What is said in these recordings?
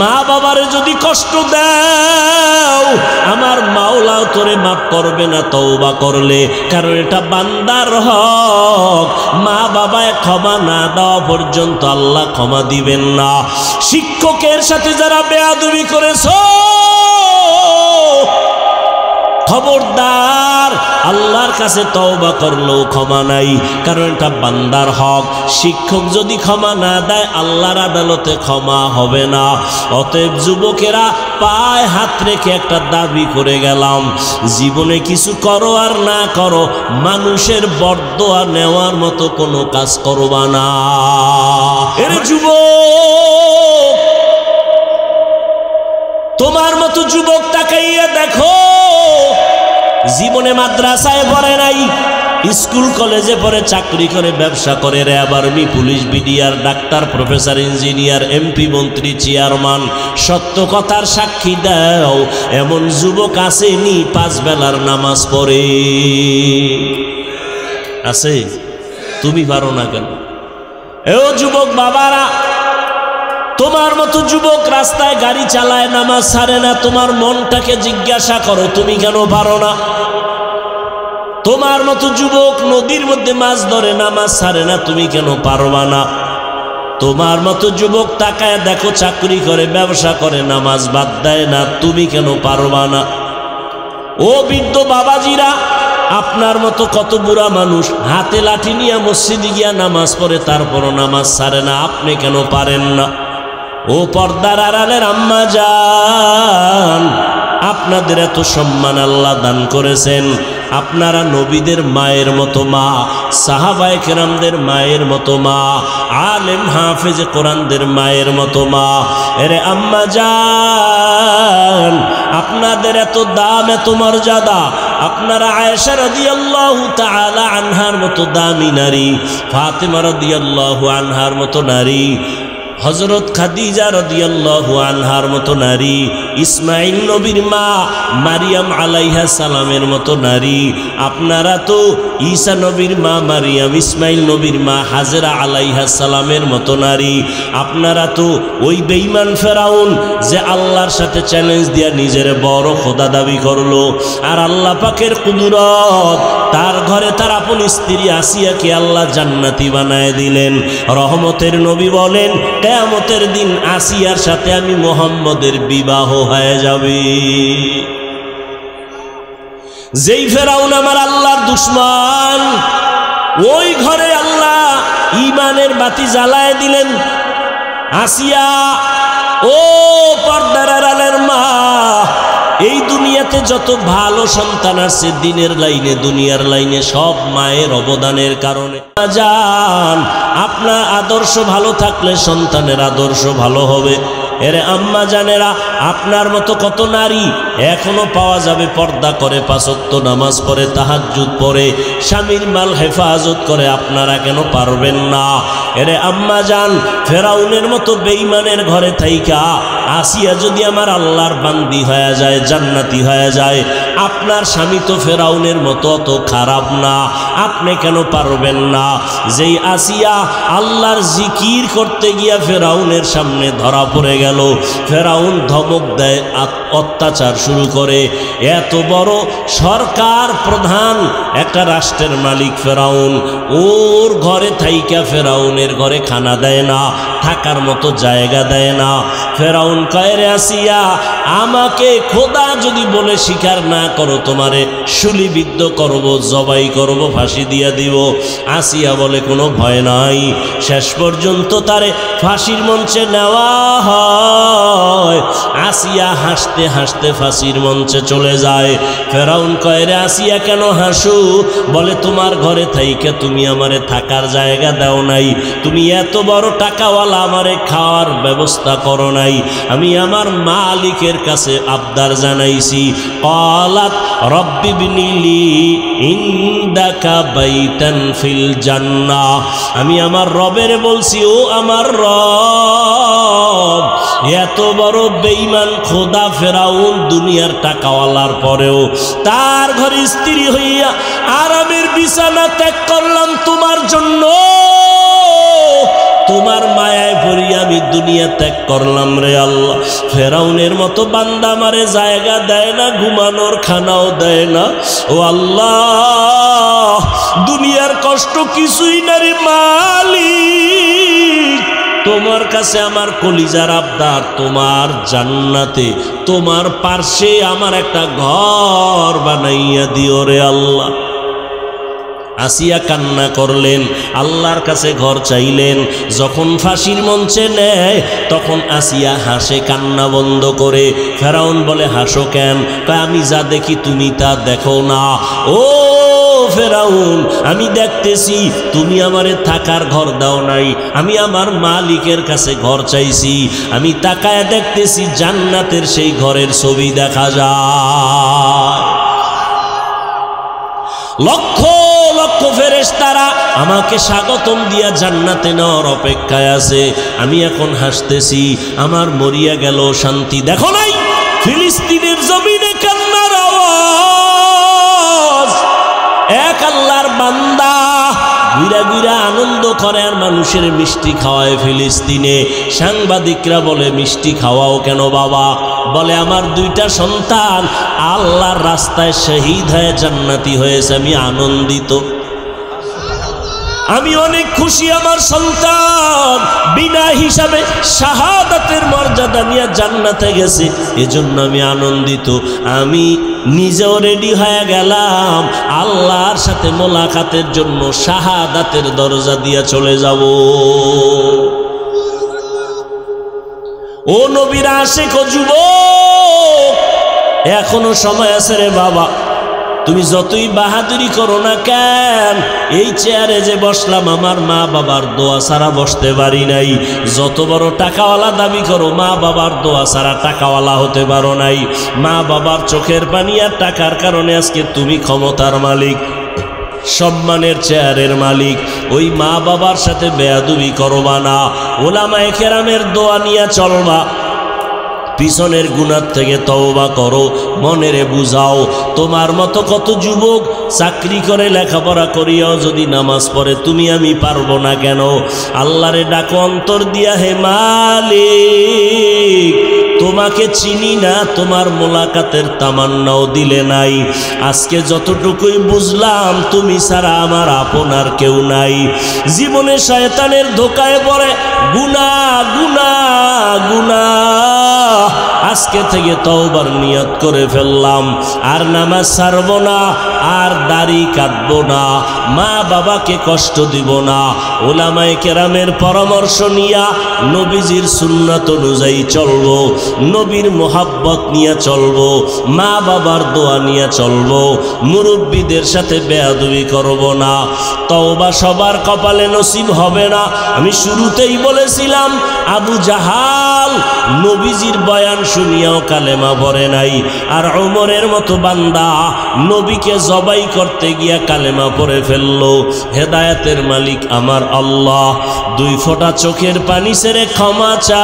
মা বাবারে যদি কষ্ট দাও আমার মাওলাও তোরে মাফ করবে না তওবা করলে, কারণ এটা বান্দার হক। মা বাবায় ক্ষমা না দেওয়া পর্যন্ত আল্লাহ ক্ষমা দিবেন না। শিক্ষকের সাথে যারা বেয়াদবি করেছো খবরদার, আল্লাহর কাছে তওবা করলেও ক্ষমা নাই, কারণ এটা বান্দার হক। শিক্ষক যদি ক্ষমা না দেয় আল্লাহর আদালতে ক্ষমা হবে না। অতএব যুবকেরা পায়ে হাত রেখে একটা দাবি করে গেলাম, জীবনে কিছু করো আর না করো মানুষের বরদোয়া নেওয়ার মতো কোনো কাজ করবা না। এর যুবক, তোমার মতো যুবক তাকাইয়া দেখো, জীবনে মাদ্রাসায় পড়ে নাই, স্কুল কলেজে পড়ে, চাকরি করে, ব্যবসা করে, RAB, army, police, BDR, doctor, professor, engineer, MP, মন্ত্রী, চেয়ারম্যান। সত্য কথার সাক্ষী দাও এমন যুবক আসেনি 5 বেলার নামাজ পড়ে? আছে? তুমি পারো না কেন? এও যুবক বাবারা, তোমার মতো যুবক রাস্তায় গাড়ি চালায়, নামাজ ছাড়ে না। তোমার মনটাকে জিজ্ঞাসা করো তুমি কেন পারো না? তোমার মতো যুবক নদীর মধ্যে মাছ ধরে, নামাজ ছাড়ে না, তুমি কেন পারবা না? তোমার মতো যুবক তাকায় দেখো, চাকরি করে, ব্যবসা করে, নামাজ বাদ দেয় না, তুমি কেন পারবা না? ও বৃদ্ধ বাবাজিরা, আপনার মতো কত বুড়া মানুষ হাতে লাঠি নিয়ে মসজিদে গিয়া নামাজ পড়ে, তারপরও নামাজ ছাড়ে না, আপনি কেন পারেন না? ও পর্দার আড়ালের আম্মা জান, আপনাদের এত সম্মান আল্লাহ দান করেছেন, আপনারা নবীদের মায়ের মতো মা, সাহাবায়ে কেরামদের মায়ের মতো মা, আলেম হাফেজে কোরআনদের মায়ের মতো মা। এরে আম্মা জান, আপনাদের এত দাম, এত মর্যাদা। আপনারা আয়েশা রাদিয়াল্লাহু তাআলা আনহার মতো দামি নারী, ফাতেমা রাদিয়াল্লাহু আনহার মতো নারী, হযরত খাদিজা রাদিয়াল্লাহু আনহার মতো নারী, ইসমাইল নবীর মা মারিয়াম আলাইহিস সালামের মতো নারী। আপনারা তো ঈসা নবীর মা মারিয়াম, ইসমাইল নবীর মা হাজেরা আলাইহিস সালামের মতো নারী। আপনারা তো ওই বেঈমান ফেরাউন যে আল্লাহর সাথে চ্যালেঞ্জ দিয়া নিজের বড় খোদা দাবি করলো, আর আল্লাহ পাকের কুদরত, তার ঘরে তার আপন স্ত্রী আসিয়াকে আল্লাহ জান্নাতি বানায় দিলেন। রহমতের নবী বলেন, কিয়ামতের দিন আসিয়ার সাথে আমি মুহাম্মদের বিবাহ হয়ে যাবে। যেই ফেরাউন আমার আল্লাহর দুশমন, ওই ঘরে আল্লাহ ঈমানের বাতি জ্বালায় দিলেন। আসিয়া, ও পর্দার আড়ালের মা, এই দুনিয়াতে যত ভালো সন্তান আছে দিনের লাইনে, দুনিয়ার লাইনে, সব মায়ের অবদানের কারণে। জান, আপনার আদর্শ ভালো থাকলে সন্তানের আদর্শ ভালো হবে। এরে আম্মা জানেরা, আপনার মতো কত নারী এখনো পাওয়া যাবে পর্দা করে, 5 ওয়াক্ত নামাজ পড়ে, তাহাজ্জুদ পড়ে, স্বামীর মাল হেফাজত করে, আপনারা কেন পারবেন না? এরে আম্মা জান, ফেরাউনের মতো বেঈমানের ঘরে থাইকা আসিয়া যদি আমার আল্লাহর বান্দি হয়ে যায়, জান্নাতি হয়ে যায়, আপনার স্বামী তো ফেরাউনের মতো অত খারাপ না, আপনি কেন পারবেন না? যেই আসিয়া আল্লাহর জিকির করতে গিয়া ফেরাউনের সামনে ধরা পড়ে গেল, ফেরাউন ধমক দেয়, অত্যাচার শুরু করে। এত বড় সরকার প্রধান, একটা রাষ্ট্রের মালিক ফেরাউন, ওর ঘরে থাইকা ফেরাউনের ঘরে খানা দেয় না, থাকার মতো জায়গা দেয় না। ফেরাউন কয়, রে আসিয়া, আমাকে খোদা যদি বলে স্বীকার না করো, তোমারে শুলিবিদ্ধ করব, জবাই করব, ফাঁসি দিয়া দিব। আসিয়া বলে কোনো ভয় নাই। শেষ পর্যন্ত তারে ফাঁসির মঞ্চে নেওয়া হয়। আসিয়া হাসতে হাসতে ফাঁসির মঞ্চে চলে যায়। ফেরাউন কয়, রে আসিয়া কেন হাসু? বলে, তোমার ঘরে থাইকা তুমি আমারে থাকার জায়গা দাও নাই, তুমি এত বড় টাকাওয়ালা, আমারে খাওয়ার ব্যবস্থা করো নাই, আমি আমার মালিকের কাছে আবদার জানাইছি। ক্বালাত রব্বি বিনিলি ইনদাকা বাইতান ফিল জান্নাহ, আমি আমার রবের বলছি, ও আমার রব, এত বড় বেঈমান খোদা ফেরাউন দুনিয়ার টাকাওয়ালার পরেও তার ঘরে স্ত্রী হইয়া আরামের বিছানা ত্যাগ করলাম তোমার জন্য। তোমার মায়ায় পড়ি আমি দুনিয়া ত্যাগ করলাম রে আল্লাহ। ফেরাউনের মতো বান্দা আমারে জায়গা দেয় না, ঘুমানোর খানাও দেয় না। ও আল্লাহ, দুনিয়ার কষ্ট কিছুই না রে মালিক, তোমার কাছে আমার কলিজার আবদার, তোমার জান্নাতে তোমার পার্শ্বে আমার একটা ঘর বানাইয়া দিও রে আল্লাহ। আসিয়া কান্না করলেন, আল্লাহর কাছে ঘর চাইলেন। যখন ফাঁসির মঞ্চে নেয় তখন আসিয়া হাসে কান্না বন্ধ করে। ফেরাউন বলে হাসো কেন? কয় আমি যা দেখি তুমি তা দেখো না। ও ফেরাউন, আমি দেখতেছি তুমি আমারে থাকার ঘর দাও নাই, আমি আমার মালিকের কাছে ঘর চাইছি। আমি তাকায় দেখতেছি জান্নাতের সেই ঘরের ছবি দেখা যায়। লক্ষ লক্ষ ফেরেশতারা আমাকে স্বাগতম দিয়া জান্নাতে নেওয়ার অপেক্ষায় আছে। আমি এখন হাসতেছি, আমার মরিয়া গেল শান্তি। দেখো নাই ফিলিস্তিনের জমিনে কান্নার আওয়াজ? এক আল্লাহর বান্দা ঘুরা ঘুরা আনন্দ করে আর মানুষের মিষ্টি খাওয়ায় ফিলিস্তিনে। সাংবাদিকরা বলে মিষ্টি খাওয়াও কেন বাবা? বলে আমার দুইটা সন্তান আল্লাহর রাস্তায় শহীদ হয়ে জান্নাতি হয়েছে, আমি আনন্দিত, আমি অনেক খুশি। আমার সন্তান বিনা হিসাবে শাহাদাতের মর্যাদা নিয়ে জান্নাতে গেছে, এজন্য আমি আনন্দিত। আমি নিজেও রেডি হয়ে গেলাম আল্লাহর সাথে মোলাকাতের জন্য, শাহাদাতের দরজা দিয়ে চলে যাব। ও নবীর আশিক ও যুবক, এখনো সময় আছে রে বাবা। তুমি যতই বাহাদুরি করো না কেন, এই চেয়ারে যে বসলাম আমার মা বাবার দোয়া ছাড়া বসতে পারি নাই। যত বড় টাকাওয়ালা দাবি করো, মা বাবার দোয়া ছাড়া টাকাওয়ালা হতে পারো নাই। মা বাবার চোখের পানি আর টাকার কারণে আজকে তুমি ক্ষমতার মালিক, সম্মানের চেয়ারের মালিক। ওই মা বাবার সাথে বেয়াদবি করবা না, ওলামায়ে কেরামের দোয়া নিয়ে চলবা। পিছনের গুনাহ থেকে তওবা করো, মনেরে বুঝাও। তোমার মতো কত যুবক চাকরি করে লেখাপড়া করিয়াও যদি নামাজ পড়ে, তুমি আমি পারবো না কেন? আল্লাহরে ডাকো অন্তর দিয়া, হে মালিক তোমাকে চিনি না, তোমার মোলাকাতের তামান্নাও দিলে নাই। আজকে যতটুকুই বুঝলাম তুমি ছাড়া আমার আপনার কেউ নাই। জীবনে শয়তানের ধোকায় পড়ে গুনাহ গুনাহ গুনাহ, আজকে থেকে তওবার নিয়ত করে ফেললাম, আর নামাজ ছাড়ব না, আর দাড়ি কাটবো না, মা বাবাকে কষ্ট দিব না। ওলামায়ে কেরামের পরামর্শ নিয়া নবীজির সুন্নাত অনুযায়ী চলবো, নবীর মোহাব্বত নিয়ে চলবো, মা বাবার দোয়া নিয়ে চলবো, মুরব্বীদের সাথে বেয়াদবি করব না। তওবা সবার কপালে নসিব হবে না। আমি শুরুতেই বলেছিলাম আবু জাহাল নবীজির বয়ান শুনিয়াও কালেমা পড়ে নাই, আর ওমরের মতো বান্দা নবীকে জবাই করতে গিয়া কালেমা পড়ে ফেললো। হেদায়েতের মালিক আমার আল্লাহ, দুই ফোঁটা চোখের পানি ছেড়ে ক্ষমা চাও।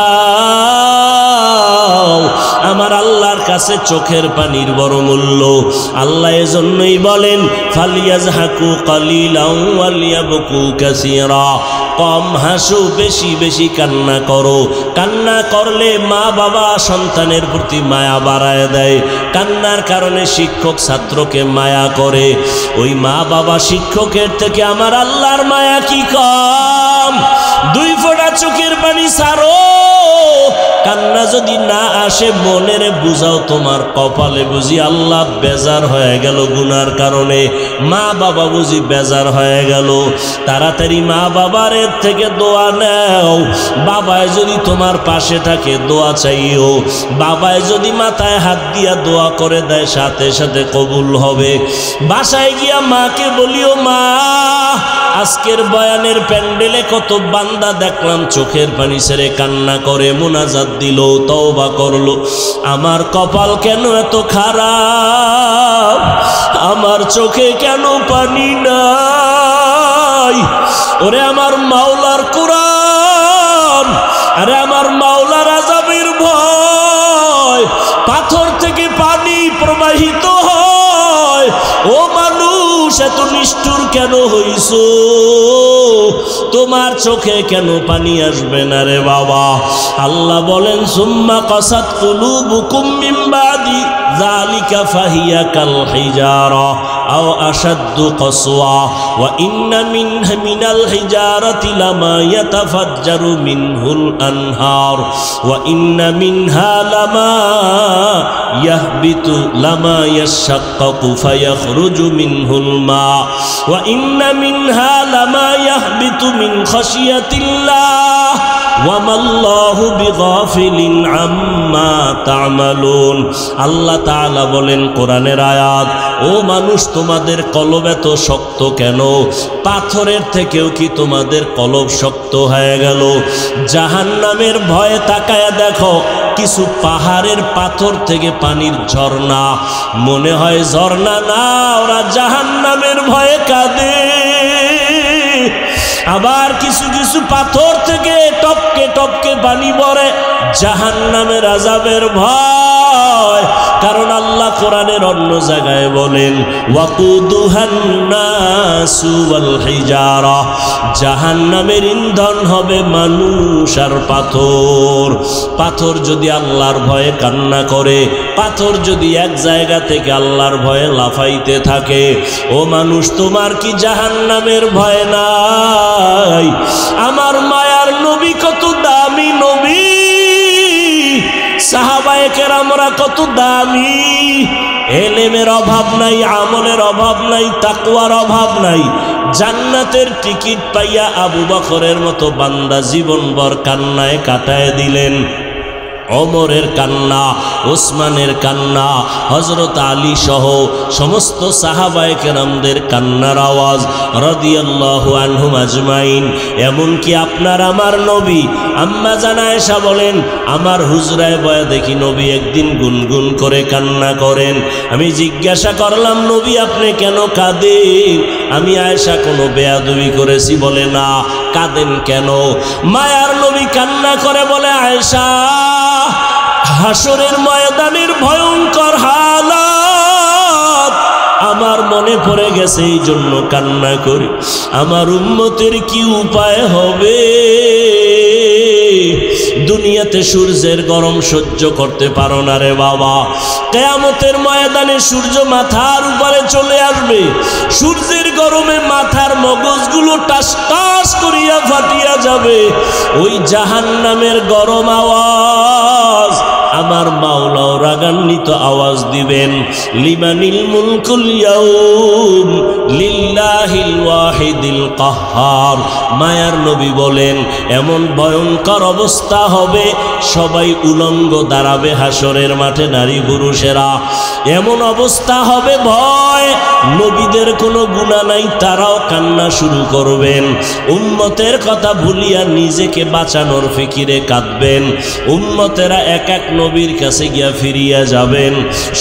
আমার আল্লাহর কাছে চোখের পানির বড় মূল্য। আল্লাহ এজন্যই বলেন ফালিয়াজহাকু কালিলাও ওয়ালিয়াবকু কাসীরা, কম হাসো, বেশি বেশি কান্না করো। কান্না করলে মা বাবা সন্তানের প্রতি মায়া বাড়ায় দেয়। কান্নার কারণে শিক্ষক ছাত্রকে মায়া করে। ওই মা বাবা শিক্ষকের থেকে আমার আল্লাহর মায়া কি কম? দুই ফোঁটা চোখের পানি ছাড়ো। কান্না যদি না আসে মনের বুঝাও, তোমার কপালে বুঝি আল্লাহ বেজার হয়ে গেল গুনার কারণে, মা বাবা বুঝি বেজার হয়ে গেল। তাড়াতাড়ি মা বাবার থেকে দোয়া নাও। বাবায় যদি তোমার পাশে থাকে দোয়া চাইও। বাবায় যদি মাথায় হাত দিয়া দোয়া করে দেয় সাথে সাথে কবুল হবে। বাসায় গিয়া মাকে বলিও, মা আজকের বয়ানের প্যান্ডেলে কত বান্দা দেখলাম চোখের পানি ছেড়ে কান্না করে, মুনাজাত দিল, তওবা করলো। আমার কপাল কেন এত খারাপ? আমার চোখে কেন পানি নাই? ওরে আমার মাওলার কোরআন, আরে আমার মাওলার আযাবের ভয়, পাথর থেকে পানি প্রবাহিত হয়। ও মানুষ এত নিষ্ঠুর কেন হইছো? তোমার চোখে কেন পানি আসবে না রে বাবা? আল্লাহ বলেন সুম্মা কাসাত কুলুবুকুম মিন বাদি যালিকা ফাহিয়া কাল হিজারা আও আশাদ্দু কসওয়া ওয়া ইন্না মিনাল হিজারাতি লামা ইয়াতাফাজ্জারু মিনহুল আনহার ওয়া ইন্না মিনহা লামা ইয়াহবিতু লামা ইয়াশাক্কাকু ফায়াখরুজু মিনহুল মা ওয়া ইন্না মিনহা লামা ইয়াহবিতু মিন খাশিয়াতিল্লাহ ওয়া মাল্লাহু বিগাফিলিন আম্মা তা'মালুন। আল্লাহ তাআলা বলেন কোরআনের আয়াত, ও মানুষ তোমাদের কলব এত শক্ত কেন? পাথরের থেকেও কি তোমাদের কলব শক্ত হয়ে গেল? জাহান্নামের ভয়ে তাকায়া দেখো, কিছু পাহাড়ের পাথর থেকে পানির ঝর্ণা, মনে হয় ঝর্ণা না, ওরা জাহান্নামের ভয়ে কাঁদে। আবার কিছু কিছু পাথর থেকে টপকে টপকে পানি পড়ে জাহান্নামের আযাবের ভয়। কারণ আল্লাহ কোরআনের অন্য জায়গায় বলেন ওয়াকুদুহান নাসু ওয়াল হিজারা, জাহান্নামের ইন্ধন হবে মানুষ আর পাথর। পাথর যদি আল্লাহর ভয়ে কান্না করে, পাথর যদি এক জায়গা থেকে আল্লাহর ভয়ে লাফাইতে থাকে, ও মানুষ তোমার কি জাহান্নামের ভয় নাই? আমার মায়ার নবী কত দামি নবী, সাহাবায়ে কেরামরা কত দামি, এলেমের অভাব নাই, আমলের অভাব নাই, তাকওয়ার অভাব নাই। জান্নাতের টিকিট পাইয়া আবু বকরের মতো বান্দা জীবনভর কান্নায় কাটায় দিলেন। ওমরের কান্না, ওসমানের কান্না, হযরত আলী সহ সমস্ত সাহাবায়ে কেরামদের কান্নার আওয়াজ রাদিয়াল্লাহু আনহুম আজমাইন। এমনকি আপনার আমার নবী আম্মা জান আয়েশা বলেন, আমার হুজরায় বয়া দেখি নবী একদিন গুনগুন করে কান্না করেন। আমি জিজ্ঞাসা করলাম, নবী আপনি কেন কাঁদেন? আমি আয়েশা কোনো বেয়াদবি করেছি? বলে না। কাঁদেন কেন? মায়ার নবী কান্না করে বলে, আয়েশা হাসরের ময়দানের ভয়ঙ্কর হালাত আমার মনে পড়ে গেছে, এই জন্য কান্না করি। আমার উম্মতের কি উপায় হবে? দুনিয়াতে সূর্যের গরম সহ্য করতে পারো না রে বাবা, কিয়ামতের ময়দানে সূর্য মাথার উপরে চলে আসবে, সূর্যের গরমে মাথার মগজগুলো টাস টাস করিয়া ফাটিয়া যাবে। ওই জাহান্নামের গরম আওয়াজ আমার মাওলাও রাগান্বিত আওয়াজ দিবেন, লিমানিল মুলকুল ইয়াউম লিল্লাহিল ওয়াহিদিল কাহ্হার। মায়ার নবী বলেন, এমন ভয়ঙ্কর অবস্থা হবে, সবাই উলঙ্গ দাঁড়াবে হাসরের মাঠে, নারী পুরুষেরা। এমন অবস্থা হবে, ভয়, নবীদের কোনো গুনাহ নাই, তারাও কান্না শুরু করবেন। উম্মতের কথা ভুলিয়া নিজেকে বাঁচানোর ফিকিরে কাঁদবেন। উম্মতেরা এক এক নবীর কাছে গিয়া ফিরিয়া যাবেন।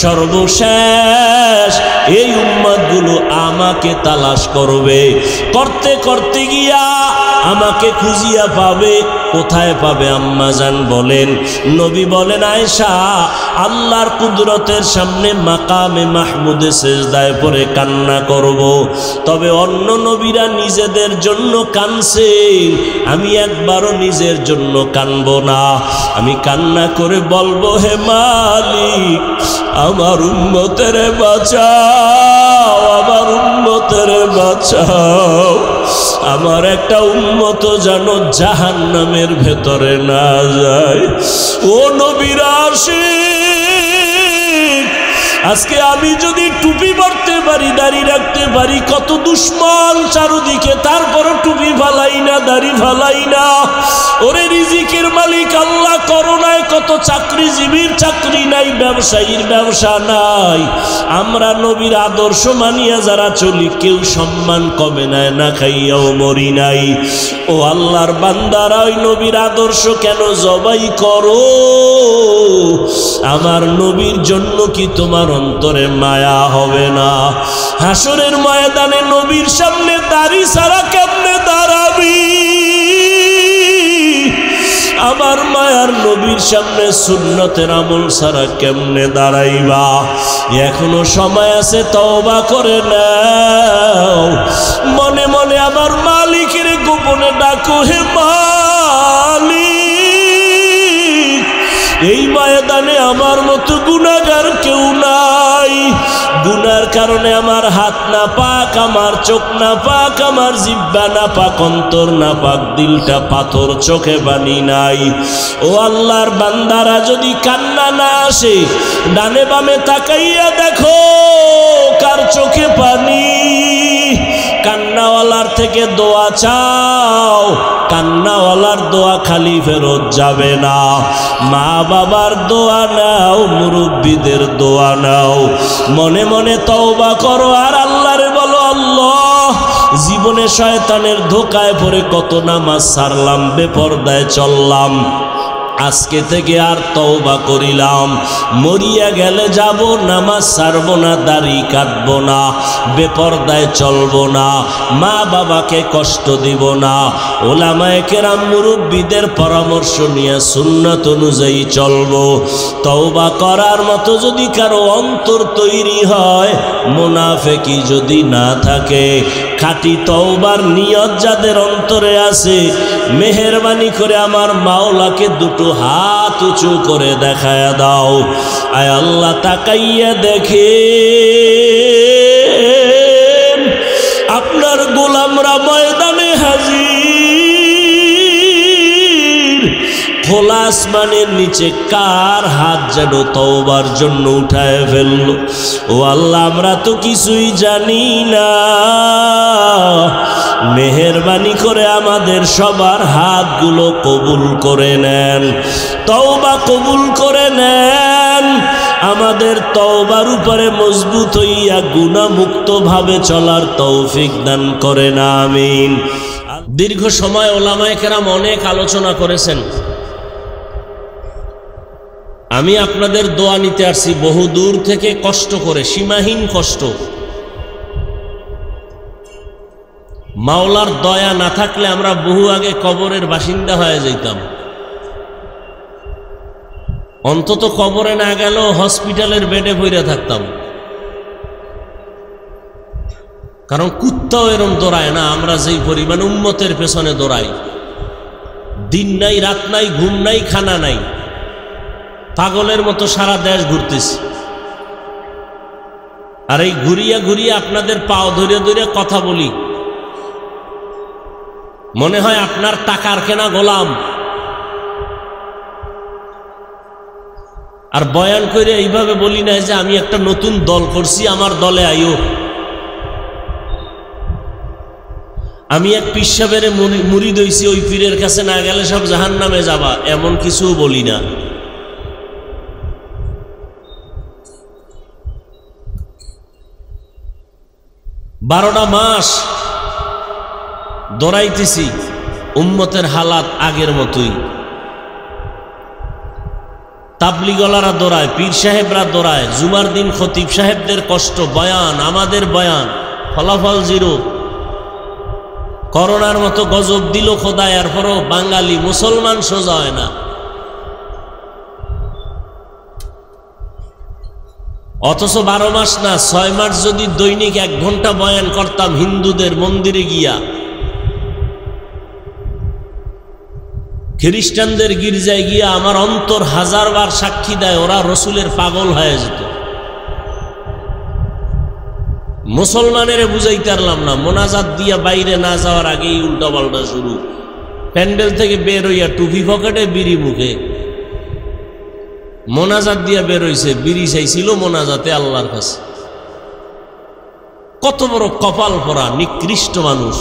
সর্বশেষ এই উম্মতগুলো আমাকে তালাশ করবে, করতে করতে গিয়া আমাকে খুঁজিয়া পাবে। কোথায় পাবে? আম্মা জান বলেন, নবী বলেন, আয়েশা আল্লাহর কুদরতের সামনে মাকামে মাহমুদে সেজদায় পড়ে কান্না করব। তবে অন্য নবীরা নিজেদের জন্য কানছেন, আমি একবারও নিজের জন্য কানব না। আমি কান্না করে বলবো, হে মালিক আমার উম্মতের বাঁচাও, আমার উম্মতের বাঁচাও। আমার একটা উম্মত যেন জাহান্নামের ভেতরে না যায়। ও নবীর আশিক, আজকে আমি যদি টুপি পরতে পারি, দাড়ি রাখতে পারি, কত দুশ্মন চারদিকে, তারপরও টুপি ফালাই না, দাড়ি ফালাই না। ওরে রিজিকের মালিক আল্লাহ, করোনায় কত চাকরিজীবীর চাকরি নাই, ব্যবসায়ীর ব্যবসা নাই। আমরা নবীর আদর্শ মানিয়া যারা চলি, কেউ সম্মান কমে নেয় না, খাইয়াও মরি নাই। ও আল্লাহর বান্দারা, ওই নবীর আদর্শ কেন জবাই করো? আমার নবীর জন্য কি তোমার অন্তরে মায়া হবে না? হাসরের ময়দানে নবীর সামনে দাড়ি ছাড়া কেমনে দাঁড়াবি? আমার মায়ার নবীর সামনে সুন্নতের আমল ছাড়া কেমনে দাঁড়াইবা? এখনো সময় আছে, তওবা করে নাও। মনে মনে আমার মালিকের গোপনে ডাকো হে মালিক। এই ময়দানে আমার মতো গুনাহগার কেউ নাই। গুনার কারণে আমার হাত না পাক, আমার চোখ না পাক, আমার জিহ্বা না পাক, অন্তর না পাক, দিলটা পাথর, চোখে পানি নাই। ও আল্লাহর বান্দারা, যদি কান্না না আসে ডানে বামে তাকাইয়া দেখো কার চোখে পানি। কান্নাওয়ালার থেকে দোয়া চাও, কান্নাওয়ালার দোয়া খালি ফেরত যাবে না। মা বাবার দোয়া নাও, মুরব্বীদের দোয়া নাও, মনে মনে তওবা করো আর আল্লাহরে বলো, আল্লাহ জীবনে শয়তানের ধোকায় পড়ে কত নামাজ ছাড়লাম, বেপরদায় চললাম, আজকে থেকে আর তওবা করিলাম। মরিয়া গেলে যাব, নামাজ ছাড়বো না, দাড়ি কাটবো না, বেপরদায় চলবো না, মা বাবাকে কষ্ট দিব না, ওলামায়ে কেরাম মুরব্বীদের পরামর্শ নিয়ে সুন্নাত অনুযায়ী চলবো। তওবা করার মতো যদি কারো অন্তর তৈরি হয়, মুনাফিকি যদি না থাকে, খাঁটি তওবার নিয়ত যাদের অন্তরে আছে, মেহেরবানি করে আমার মাওলাকে দুটো হাত উঁচু করে দেখায়া দাও। আয় আল্লাহ, তাকাইয়া দেখে আপনার গোলামরা ময়দানে হাজির। খোলা আসমানের নিচে কার হাত যেন তওবার জন্য উঠায় ফেললো। ও আল্লাহ, আমরা তো কিছুই জানি না, মেহেরবানি করে আমাদের সবার হাতগুলো কবুল করে নেন, তওবা কবুল করে নেন। আমাদের তওবার উপরে মজবুত হইয়া গুনাহমুক্ত ভাবে চলার তৌফিক দান করেন, আমিন। দীর্ঘ সময় ওলামায়ে কেরাম অনেক আলোচনা করেছেন। আমি আপনাদের দোয়া নিতে আসছি বহু দূর থেকে, কষ্ট করে, সীমাহীন কষ্ট। মাওলার দয়া না থাকলে আমরা বহু আগে কবরের বাসিন্দা হয়ে যেতাম। অন্তত কবরে না গেলেও হসপিটালের বেডে পড়ে থাকতাম। কারণ কুত্তাও এরম দৌড়ায় না আমরা যেই পরিমাণ উম্মতের পেছনে দৌড়াই। দিন নাই, রাত নাই, ঘুম নাই, খানা নাই, পাগলের মতো সারা দেশ ঘুরতেছি। আর এই ঘুরিয়া ঘুরিয়া আপনাদের পাও ধরে ধরে কথা বলি, মনে হয় আপনার টাকার কেনা গোলাম। আর বয়ান করে এইভাবে বলি না যে আমি একটা নতুন দল করছি, আমার দলে আইও। আমি এক পীর সাহেবের মুরিদ হইছি, ওই পীরের কাছে না গেলে সব জাহান্নামে যাবা, এমন কিছু বলি না। বারোটা মাস দৌড়াইতেছি, উম্মতের হালাত আগের মতোই। তাবলিগলারা দৌড়ায়, পীর সাহেবরা দৌড়ায়, জুমার দিন খতিব সাহেবদের কষ্ট, বয়ান, আমাদের বয়ান, ফলাফল জিরো। করোনার মতো গজব দিল খোদা, এরপরও বাঙালি মুসলমান সোজা হয় না। অথচ 12 মাস না 6 মাস যদি দৈনিক 1 ঘন্টা বয়ান করতাম হিন্দুদের মন্দিরে গিয়া, খ্রিস্টানদের গির্জায় গিয়া, আমার অন্তর হাজারবার সাক্ষী দেয় ওরা রসুলের পাগল হয়ে যেত। মুসলমানের বুঝাইতে পারলাম না, মোনাজাত দিয়া বাইরে না যাওয়ার আগেই উল্টা পাল্টা শুরু। প্যান্ডেল থেকে বের হইয়া টুপি পকেটে, বিড়ি মুখে, মোনাজাত দিয়া বের হইছে, বিড়ি চাইছিল মোনাজাতে আল্লাহর কাছে। কত বড় কপাল পরা নিকৃষ্ট মানুষ।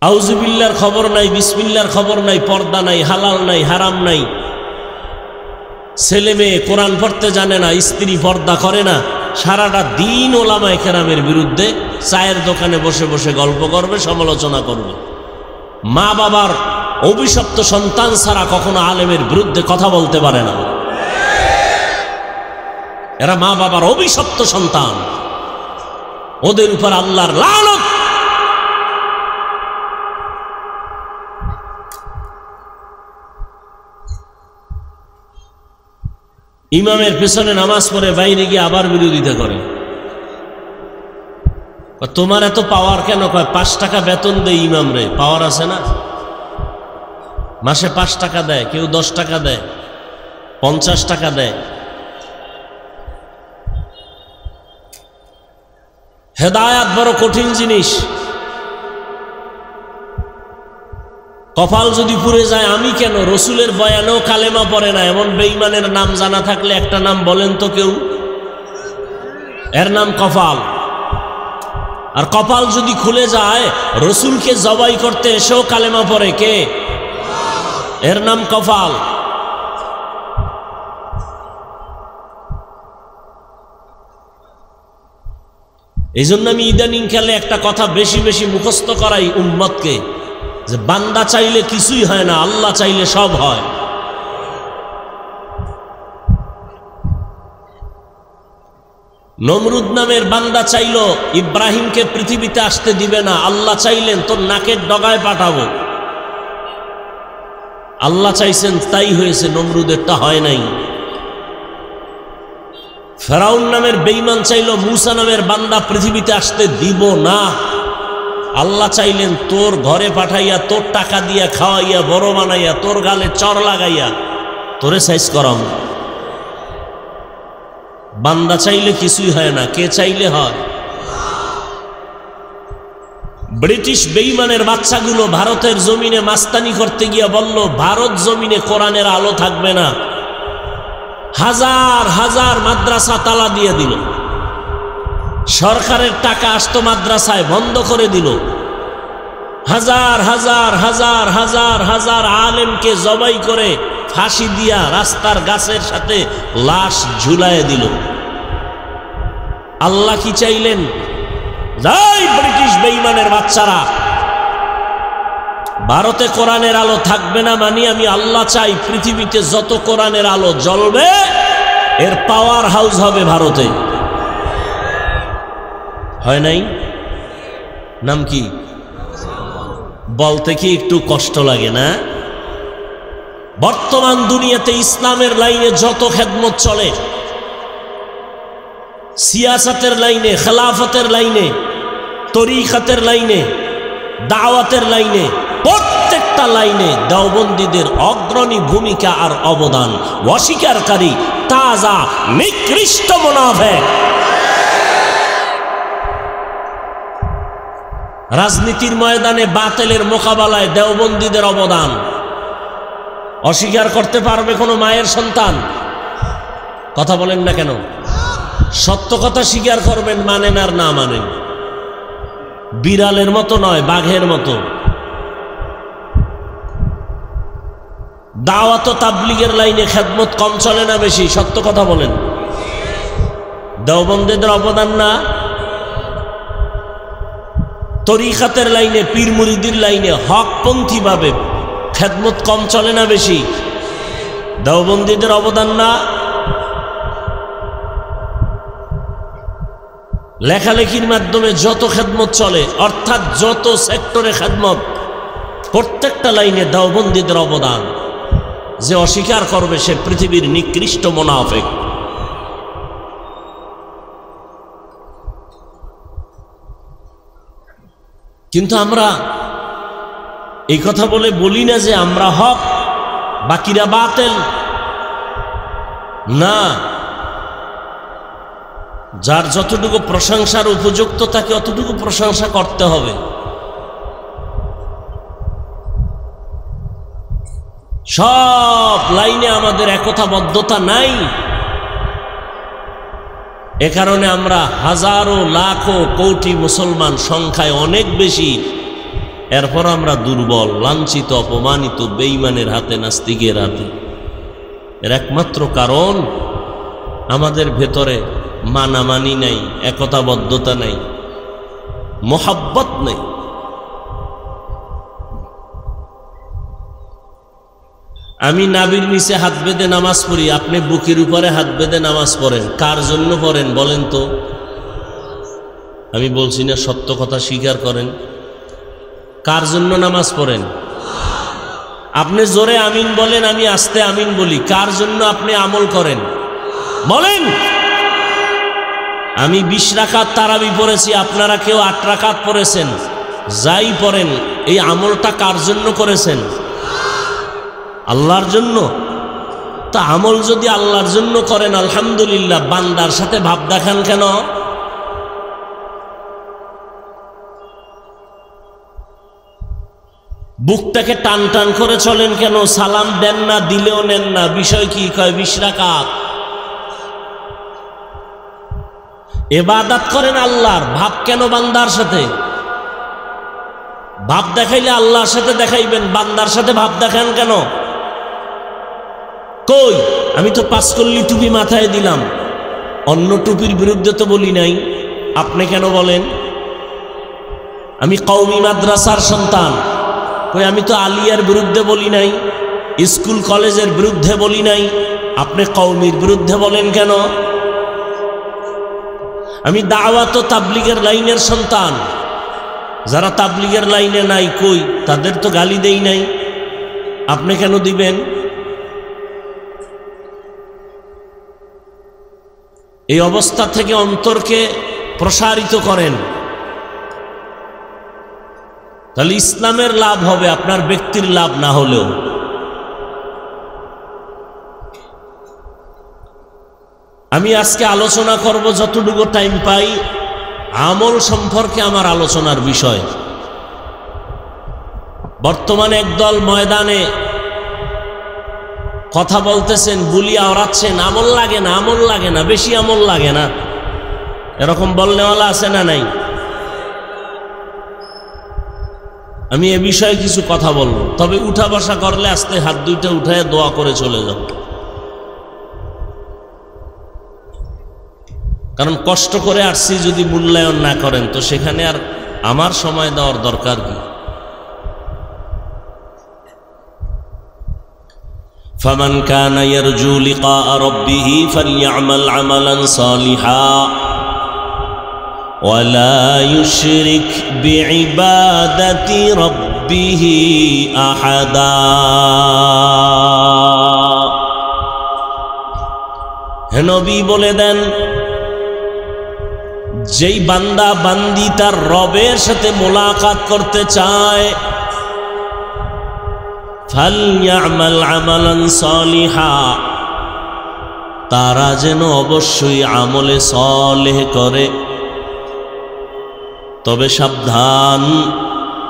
আউযুবিল্লাহর খবর নাই, বিসমিল্লাহর খবর নাই, পর্দা নাই, হালাল নাই, হারাম নাই। ছেলে মেয়ে কোরআন পড়তে জানে না, স্ত্রী পর্দা করে না, সারাটা দিন ওলামায়ে কেরামের বিরুদ্ধে চায়ের দোকানে বসে বসে গল্প করবে, সমালোচনা করবে। মা বাবার অভিশপ্ত সন্তান ছাড়া কখনো আলেমের বিরুদ্ধে কথা বলতে পারে না। এরা মা বাবার অভিশপ্ত সন্তান, ওদের উপর আল্লাহর লানত। ইমামের পেছনে নামাজ পড়ে বাইরে গিয়ে আবার বিরোধিতা করে। তোমার এত পাওয়ার কেন? কয় 5 টাকা বেতন দেয় ইমাম রে, পাওয়ার আছে না? মাসে 5 টাকা দেয়, কেউ 10 টাকা দেয়, 50 টাকা দেয়। হেদায়াত বড় কঠিন জিনিস। কপাল যদি পুড়ে যায়, আমি কেন, রসুলের বয়ানেও কালেমা পড়ে না এমন বেঈমানের নাম জানা থাকলে একটা নাম বলেন তো কেউ। এর নাম কপাল। আর কপাল যদি খুলে যায়, রসুলকে জবাই করতে এসেও কালেমা পড়ে কে? এর নাম কপাল। এই জন্য আমি ইদানিং কালে একটা কথা বেশি বেশি মুখস্থ করাই উম্মতকে, যে বান্দা চাইলে কিছুই হয় না, আল্লাহ চাইলে সব হয়। নমরুদ নামের বান্দা চাইল ইব্রাহিমকে পৃথিবীতে আসতে দিবে না, আল্লাহ চাইলেন তোর নাকের ডগায় পাঠাবো। আল্লাহ চাইছেন, তাই হয়েছে, নমরুদেরটা হয় নাই। ফেরাউন নামের বেঈমান চাইল মূসা নামের বান্দা পৃথিবীতে আসতে দিব না, আল্লাহ চাইলেন তোর ঘরে পাঠাইয়া, তোর টাকা দিয়া খাওয়াইয়া, বড় বানাইয়া, তোর গালে চর লাগাইয়া তোরে সাইজ করাম। বান্দা চাইলে কিছুই হয় না, কে চাইলে হয়? ব্রিটিশ বেঈমানের বাচ্চাগুলো ভারতের জমিনে মাস্তানি করতে গিয়া বলল, ভারত জমিনে কোরআনের আলো থাকবে না। হাজার হাজার মাদ্রাসা তালা দিয়ে দিল, সরকারের টাকা আসতো মাদ্রাসায়, বন্ধ করে দিল। হাজার হাজার হাজার হাজার হাজার আলেমকে জবাই করে ফাঁসি দিয়া রাস্তার গাছের সাথে লাশ ঝুলায় দিল। আল্লাহ কি চাইলেন? যাই ব্রিটিশ বেঈমানের বাচ্চারা, ভারতে কোরআনের আলো থাকবে না মানে আমি আল্লাহ চাই পৃথিবীতে যত কোরআনের আলো জ্বলবে এর পাওয়ার হাউস হবে ভারতে। হয় নাই? নাম কি? বলতে কি একটু কষ্ট লাগে না? বর্তমান দুনিয়াতে ইসলামের লাইনে যত খেদমত চলে, সিয়াসতের লাইনে, খেলাফতের লাইনে, তরিকাতের লাইনে, দাওয়াতের লাইনে, প্রত্যেকটা লাইনে দেওবন্দীদের অগ্রণী ভূমিকা আর অবদান। অস্বীকারী তাজা নিকৃষ্ট মুনাফিক। রাজনীতির ময়দানে বাতিলের মোকাবেলায় দেওবন্দীদের অবদান অস্বীকার করতে পারবে কোনো মায়ের সন্তান? কথা বলেন না কেন? সত্য কথা স্বীকার করবেন, মানেন আর না মানেন। বিড়ালের মতো নয়, বাঘের মতো। দাওয়াত ও তাবলীগের লাইনে খেদমত কম চলে না বেশি? সত্য কথা বলেন। দেওবন্দীদের অবদান না? তরিকাতের লাইনে, পীর মুরিদির লাইনে হকপন্থী ভাবে খেদমত কম চলে না বেশি? দেওবন্দীদের অবদান না? লেখালেখির মাধ্যমে যত খেদমত চলে, অর্থাৎ যত সেক্টরে খেদমত, প্রত্যেকটা লাইনে দেওবন্দীদের অবদান। যে অস্বীকার করবে সে পৃথিবীর নিকৃষ্ট মুনাফিক। কিন্তু আমরা এই কথা বলে বলি না যে আমরা হক, বাকিরা বাতিল। না, যার যতটুকু প্রশংসার উপযুক্ত তাকে অতটুকু প্রশংসা করতে হবে। সব লাইনে আমাদের একতাবদ্ধতা নাই। এ কারণে আমরা হাজারো লাখো কোটি মুসলমান, সংখ্যায় অনেক বেশি, এরপর আমরা দুর্বল, লাঞ্ছিত, অপমানিত, বেঈমানের হাতে, নাস্তিকের হাতে। এর একমাত্র কারণ আমাদের ভেতরে মানামানি নাই, একতাবদ্ধতা নাই, মোহাব্বত নেই। আমি নাভির নিচে হাত বেঁধে নামাজ পড়ি, আপনি বুকের উপরে হাত বেঁধে নামাজ পড়েন। কার জন্য পড়েন বলেন তো? আমি বলছি না, সত্য কথা স্বীকার করেন। কার জন্য নামাজ পড়েন? আপনি জোরে আমিন বলেন, আমি আস্তে আমিন বলি। কার জন্য আপনি আমল করেন? বলেন। আমি 20 রাকাত তারাবি পড়েছি, আপনারা কেউ 8 রাকাত পড়েছেন। যাই পড়েন, এই আমলটা কার জন্য করেছেন? আল্লাহর জন্য। তা আমল যদি আল্লাহর জন্য করেন আলহামদুলিল্লাহ, বান্দার সাথে ভাব দেখান কেন? বুকটাকে টান টান করে চলেন কেন? সালাম দেন না, দিলেও নেন না, বিষয় কি? কয় 20 রাকাত। ইবাদত করেন আল্লাহর, ভাব কেন বান্দার সাথে? ভাব দেখাইলে আল্লাহর সাথে দেখাইবেন, বান্দার সাথে ভাব দেখান কেন? কই, আমি তো 5 কল্লি টুপি মাথায় দিলাম, অন্য টুপির বিরুদ্ধে তো বলি নাই, আপনি কেন বলেন? আমি কওমি মাদ্রাসার সন্তান, কই আমি তো আলিয়ার বিরুদ্ধে বলি নাই, স্কুল কলেজের বিরুদ্ধে বলি নাই, আপনি কওমির বিরুদ্ধে বলেন কেন? আমি দাওয়াত ও তাবলীগের লাইনের সন্তান, যারা তাবলীগের লাইনে নাই, কই তাদের তো গালি দেই নাই, আপনি কেন দিবেন? এই অবস্থা থেকে অন্তরকে প্রসারিত করেন, তাহলে ইসলামের লাভ হবে, আপনার ব্যক্তির লাভ না হলেও। আমি আজকে আলোচনা করব যতটুকু টাইম পাই, আমল সম্পর্কে আমার আলোচনার বিষয়। বর্তমানে একদল ময়দানে কথা বলতেছেন, বুলিয়া ওড়াচ্ছেন, আমল লাগে না, আমল লাগে না, বেশি আমল লাগে না, এরকম বলনেওয়ালা আছে না নাই? আমি এ বিষয়ে কিছু কথা বলবো, তবে উঠা বসা করলে আস্তে হাত দুইটা উঠায় দোয়া করে চলে যাব, কারণ কষ্ট করে আসছি, যদি মূল্যায়ন না করেন তো সেখানে আর আমার সময় দেওয়ার দরকার কি? فمن كان يرجو لقاء ربه فليعمل عملا صالحا ولا يشرك بعبادة ربه أحدا। হে নবী বলে দেন, যেই বান্দা বান্দি তার রবের সাথে মোলাকাত করতে চায়, ফালইয়ামাল আমালান সালিহা, তারা যেন অবশ্যই আমলে সালেহ করে, তবে সাবধান,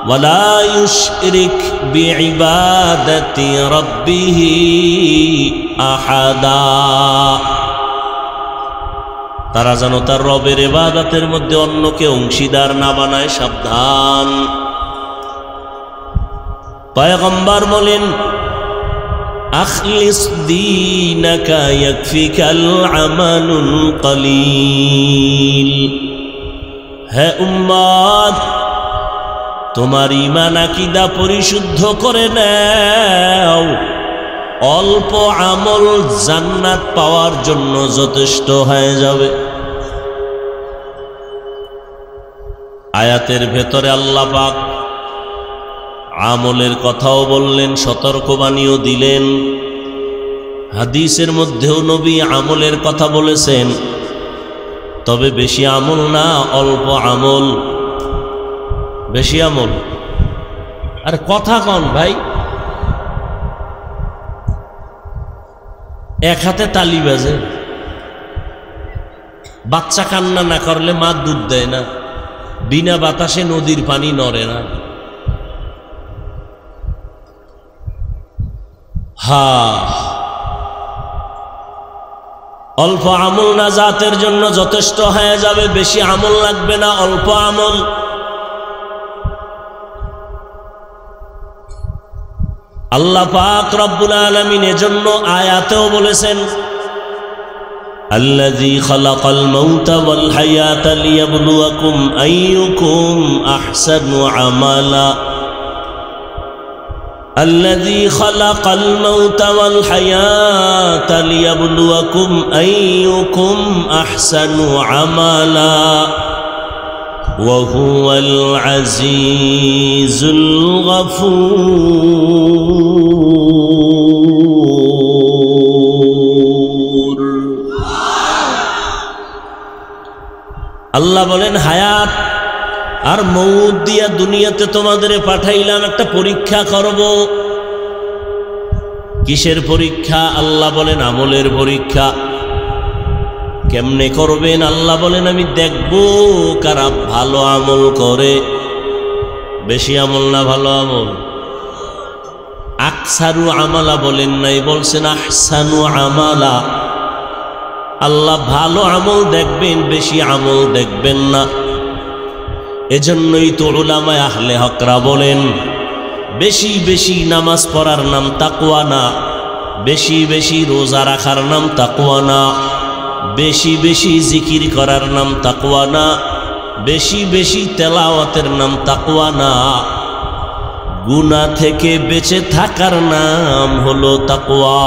ওয়ালা ইউশরিক বিইবাদাতি রাব্বিহি আহাদা, তারা যেন তার রবের ইবাদতের মধ্যে অন্যকে অংশীদার না বানায়, সাবধান। পয়গম্বর বলেন, আখলিস দীনাকা ইয়াকফিকাল আমালুল কলিল। হে উম্মত, তোমার ঈমান আকীদা পরিশুদ্ধ করে নাও, অল্প আমল জান্নাত পাওয়ার জন্য যথেষ্ট হয়ে যাবে। আয়াতের ভেতরে আল্লাহ পাক আমলের কথাও বললেন, সতর্কবাণীও দিলেন। হাদিসের মধ্যেও নবী আমলের কথা বলেছেন, তবে বেশি আমল না, অল্প আমল। বেশি আমল আর কথা কন ভাই, এক হাতে তালি বাজে, বাচ্চা কান্না না করলে মা দুধ দেয় না, বিনা বাতাসে নদীর পানি নড়ে না। অল্প আমল নাজাতের জন্য যথেষ্ট হয়ে যাবে, বেশি আমল লাগবে না, অল্প আমল। আল্লাহ পাক রব্বুল আলামিন এজন্য আয়াতেও বলেছেন, আল্লাযী খালাকাল মাউতা ওয়াল হায়াতা লিয়াবলুয়াকুম আইয়ুকুম আহসানু আমালা। الذي خلق الموت والحياة ليبلوكم أيكم أحسن عملا وهو العزيز الغفور। বলেন, হায়াত আর মউত দিয়া দুনিয়াতে তোমাদের পাঠাইলাম একটা পরীক্ষা করব। কিসের পরীক্ষা? আল্লাহ বলেন আমলের পরীক্ষা। কেমনে করবেন? আল্লাহ বলেন আমি দেখব কারা ভালো আমল করে। বেশি আমল না ভালো আমল? আকসারু আমালা বলেন নাই, বলছেন আহসানু আমালা। আল্লাহ ভালো আমল দেখবেন, বেশি আমল দেখবেন না। এজন্যই তো উলামায়ে আহলে হকরা বলেন, বেশি বেশি নামাজ পড়ার নাম তাকওয়া না, বেশি বেশি রোজা রাখার নাম তাকওয়া না, বেশি বেশি জিকির করার নাম তাকওয়া না, বেশি বেশি তেলাওয়াতের নাম তাকওয়া না। গুনাহ থেকে বেঁচে থাকার নাম হলো তাকওয়া।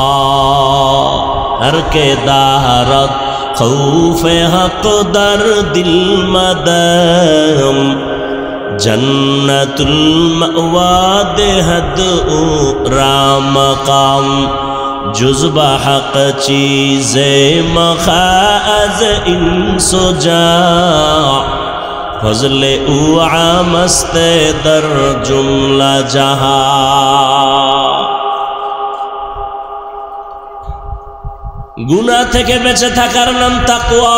আর কে দারত খৌফে হক দর দিল মদম জন্নতুল মাওয়া দেহদ রাম কাম जुज़्बा हक़ चीज़े मखाज़ इंसो जा फज़ले उ आमस्ते दर जुमला जहा। गुनाह থেকে বেঁচে থাকার নাম তাকওয়া।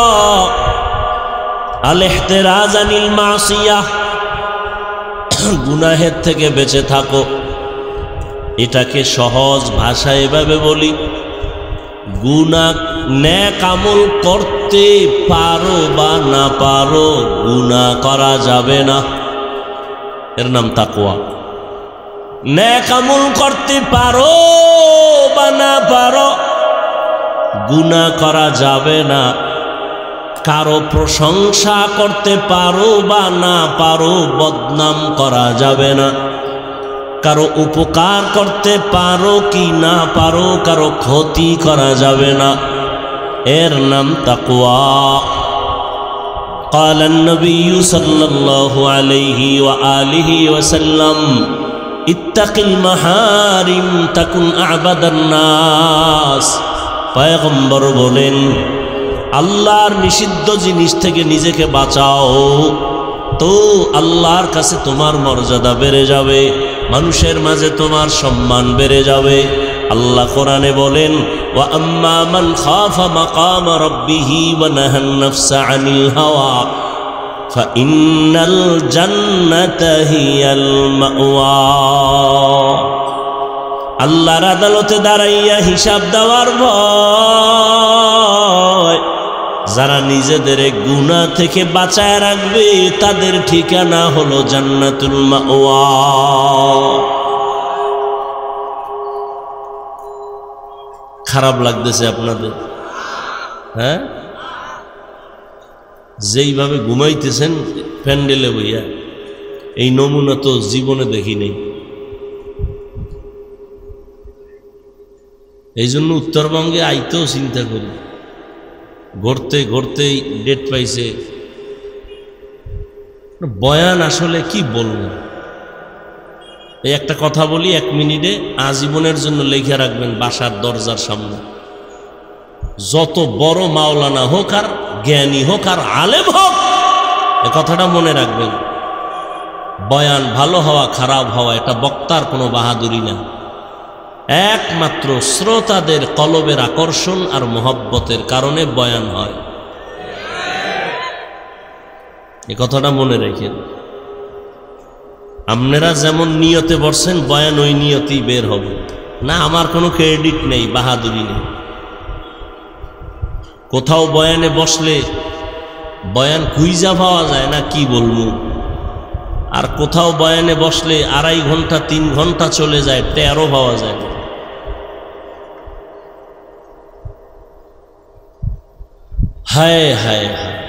আল ইহতিরাজ আনিল মাসিয়াহ, গুনাহের থেকে বেঁচে থাকো। এটাকে সহজ ভাষায় এভাবে বলি, গুনাহ নেক আমল করতে পারো বা না পারো, গুনাহ করা যাবে না, এর নাম তাকওয়া। নেক আমল করতে পারো বা না পারো, গুনাহ করা যাবে না। কারো প্রশংসা করতে পারো বা না পারো, বদনাম করা যাবে না। কারো উপকার করতে পারো কি না পারো, কারো ক্ষতি করা যাবে না, এর নাম তাকওয়া। قال النبي صلى الله عليه وآله وسلم اتق المحارم تكن أعبد الناس। পয়গম্বর বলেন, আল্লাহর নিষিদ্ধ জিনিস থেকে নিজেকে বাঁচাও, তো আল্লাহর কাছে তোমার মর্যাদা বেড়ে যাবে, মানুষের মাঝে তোমার সম্মান বেড়ে যাবে। আল্লাহ কোরআনে বলেন, ওয়া আম্মা মান খাফা মাকাম রাব্বিহি ওয়া নাহান নাফসা আনিল হাওয়া ফাইন্নাল জান্নাতা হিয়াল মাওয়া। আল্লাহর আদালতে দাঁড়াইয়া হিসাব দেওয়ার ভয়, যারা নিজেদের গুনাহ থেকে বাঁচায় রাখবে তাদের ঠিকানা হলো জান্নাতুল মাওয়া। খারাপ লাগতেছে আপনাদের? হ্যাঁ, যেইভাবে ঘুমাইতেছেন প্যান্ডেলে বইয়া, এই নমুনা তো জীবনে দেখি নেই। এই জন্য উত্তরবঙ্গে আইতেও চিন্তা করি, ঘুরতে ঘুরতেই ডেট পাইছে। বয়ান আসলে কি বলবো, এই একটা কথা বলি 1 মিনিটে, আজীবনের জন্য লেখা রাখবেন বাসার দরজার সামনে। যত বড় মাওলানা হোক আর জ্ঞানী হোক আর আলেম হোক, এ কথাটা মনে রাখবেন, বয়ান ভালো হওয়া খারাপ হওয়া এটা বক্তার কোনো বাহাদুরি না, একমাত্র শ্রোতাদের কলবের আকর্ষণ আর মোহব্বতের কারণে বয়ান হয়। এ কথাটা মনে রেখেন। আপনারা যেমন নিয়তে বসছেন, বয়ান ওই নিয়তেই বের হবে না। আমার কোনো ক্রেডিট নেই, বাহাদুরি নেই। কোথাও বয়ানে বসলে বয়ান খুঁজা পাওয়া যায় না, কি বলবো। আর কোথাও বয়ানে বসলে 2.5 ঘন্টা 3 ঘন্টা চলে যায়, টেরও পাওয়া যায় না। হায় হায় হায়,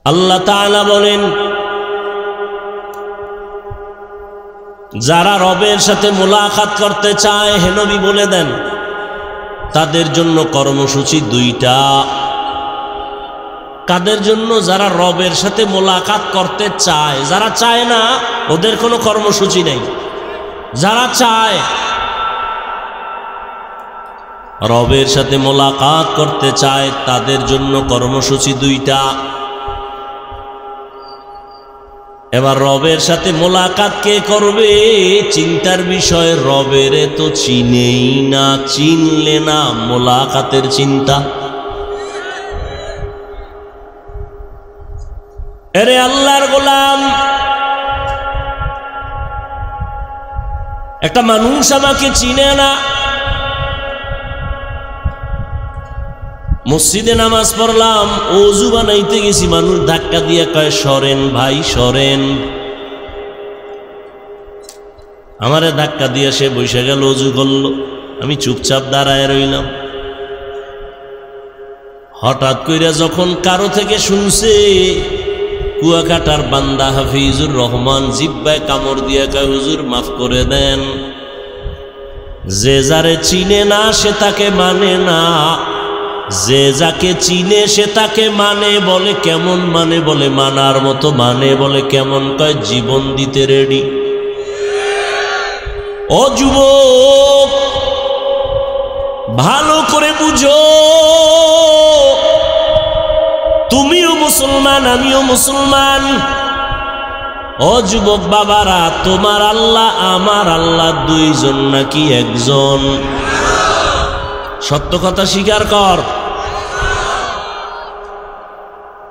আল্লাহ তাআলা বলেন, যারা রবের সাথে মোলাকাত করতে চায়, হে নবী বলে দেন, তাদের জন্য কর্মসূচি 2টা। কাদের জন্য? যারা রবের সাথে মোলাকাত করতে চায়। যারা চায় না ওদের কোনো কর্মসূচি নেই। যারা চায়, রবের সাথে মোলাকাত করতে চায় তাদের জন্য কর্মসূচি দুইটা। এবার রবের সাথে মোলাকাত কে করবে? চিন্তার বিষয়, রবের তো চিনেই না, চিনলে না মোলাকাতের চিন্তা। এরে আল্লাহর গোলাম, একটা মানুষ আমাকে চিনে না, মসজিদে নামাজ পড়লাম, ওযু বানাইতে গেছি, মানুষ ধাক্কা দিয়ে কয় সরেন ভাই সরেন, আমারে ধাক্কা দিয়ে সে বসে গেল, ওযু করল, আমি চুপচাপ দাঁড়ায় রইলাম। হঠাৎ কইরা যখন কারো থেকে শুনছে, কুয়াকাটার বান্দা হাফিজুর রহমান জিব্বায় কামড় দিয়ে কয় হুজুর মাফ করে দেন, যে যারে চিনে না সে তাকে মানে না, যে যাকে চিনে সে তাকে মানে। বলে কেমন মানে? বলে মানার মতো মানে। বলে কেমন? কয় জীবন দিতে রেডি। ও যুবক, ভালো করে বুঝো, তুমিও মুসলমান আমিও মুসলমান। ও যুবক বাবারা, তোমার আল্লাহ আমার আল্লাহ দুইজন নাকি একজন? সত্য কথা স্বীকার কর।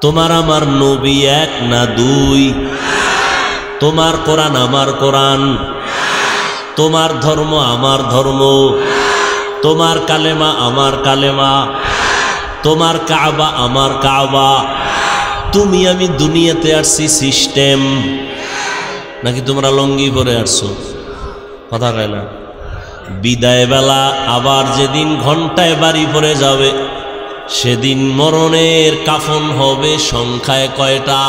তোমার আমার নবী এক না দুই? তোমার কোরআন আমার কোরআন, তোমার ধর্ম আমার ধর্ম, তোমার কালেমা আমার কালেমা, তোমার কাবা আমার কাবা। তুমি আমি দুনিয়াতে আসছি সিস্টেম, নাকি তোমরা লঙ্গি পরে আসছো? কথা কয় না। বিদায় বেলা আবার যেদিন ঘন্টায় বাড়ি পড়ে যাবে, সেদিন মরণের কাফন হবে সংখ্যায় কয়টা?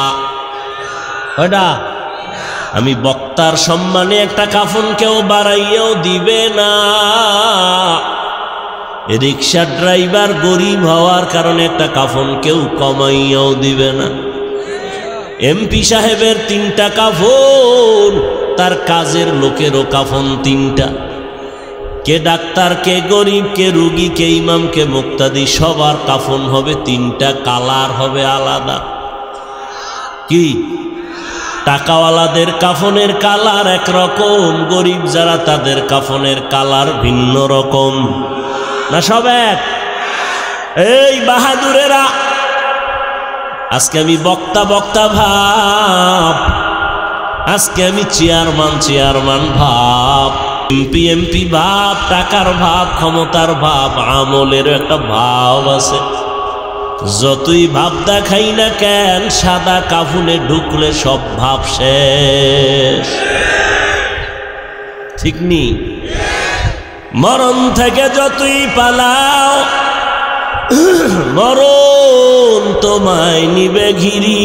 কয়টা? আমি বক্তার সম্মানে একটা কাফন কেউ বাড়াইয়াও দিবে না। রিক্সা ড্রাইভার গরিব হওয়ার কারণে একটা কাফন কেউ কমাইয়াও দিবে না। এমপি সাহেবের 3টা কাফন, তার কাজের লোকেরও কাফন 3টা। কে ডাক্তার, কে গরিব, কে রুগী, কে ইমাম, কে মুক্তাদি, সবার কাফন হবে 3টা, কালার হবে আলাদা। কি? টাকাওয়ালাদের কাফনের কালার একরকম, গরিব যারা তাদের কাফনের কালার ভিন্ন রকম। না সব এক? এই বাহাদুরেরা, আজকে আমি বক্তা বক্তা ভাব, আজকে আমি চেয়ারম্যান ভাব, এমপি ভাব, টাকার ভাব, ক্ষমতার ভাব, আমলের একটা ভাব আছে। যতই ভাব দেখাই না কেন, সাদা কাফনে ঢুকলে সব ভাব শেষ। ঠিক নি? মরণ থেকে যতই পালাও, মরণ তোমায় নিবে ঘিরি।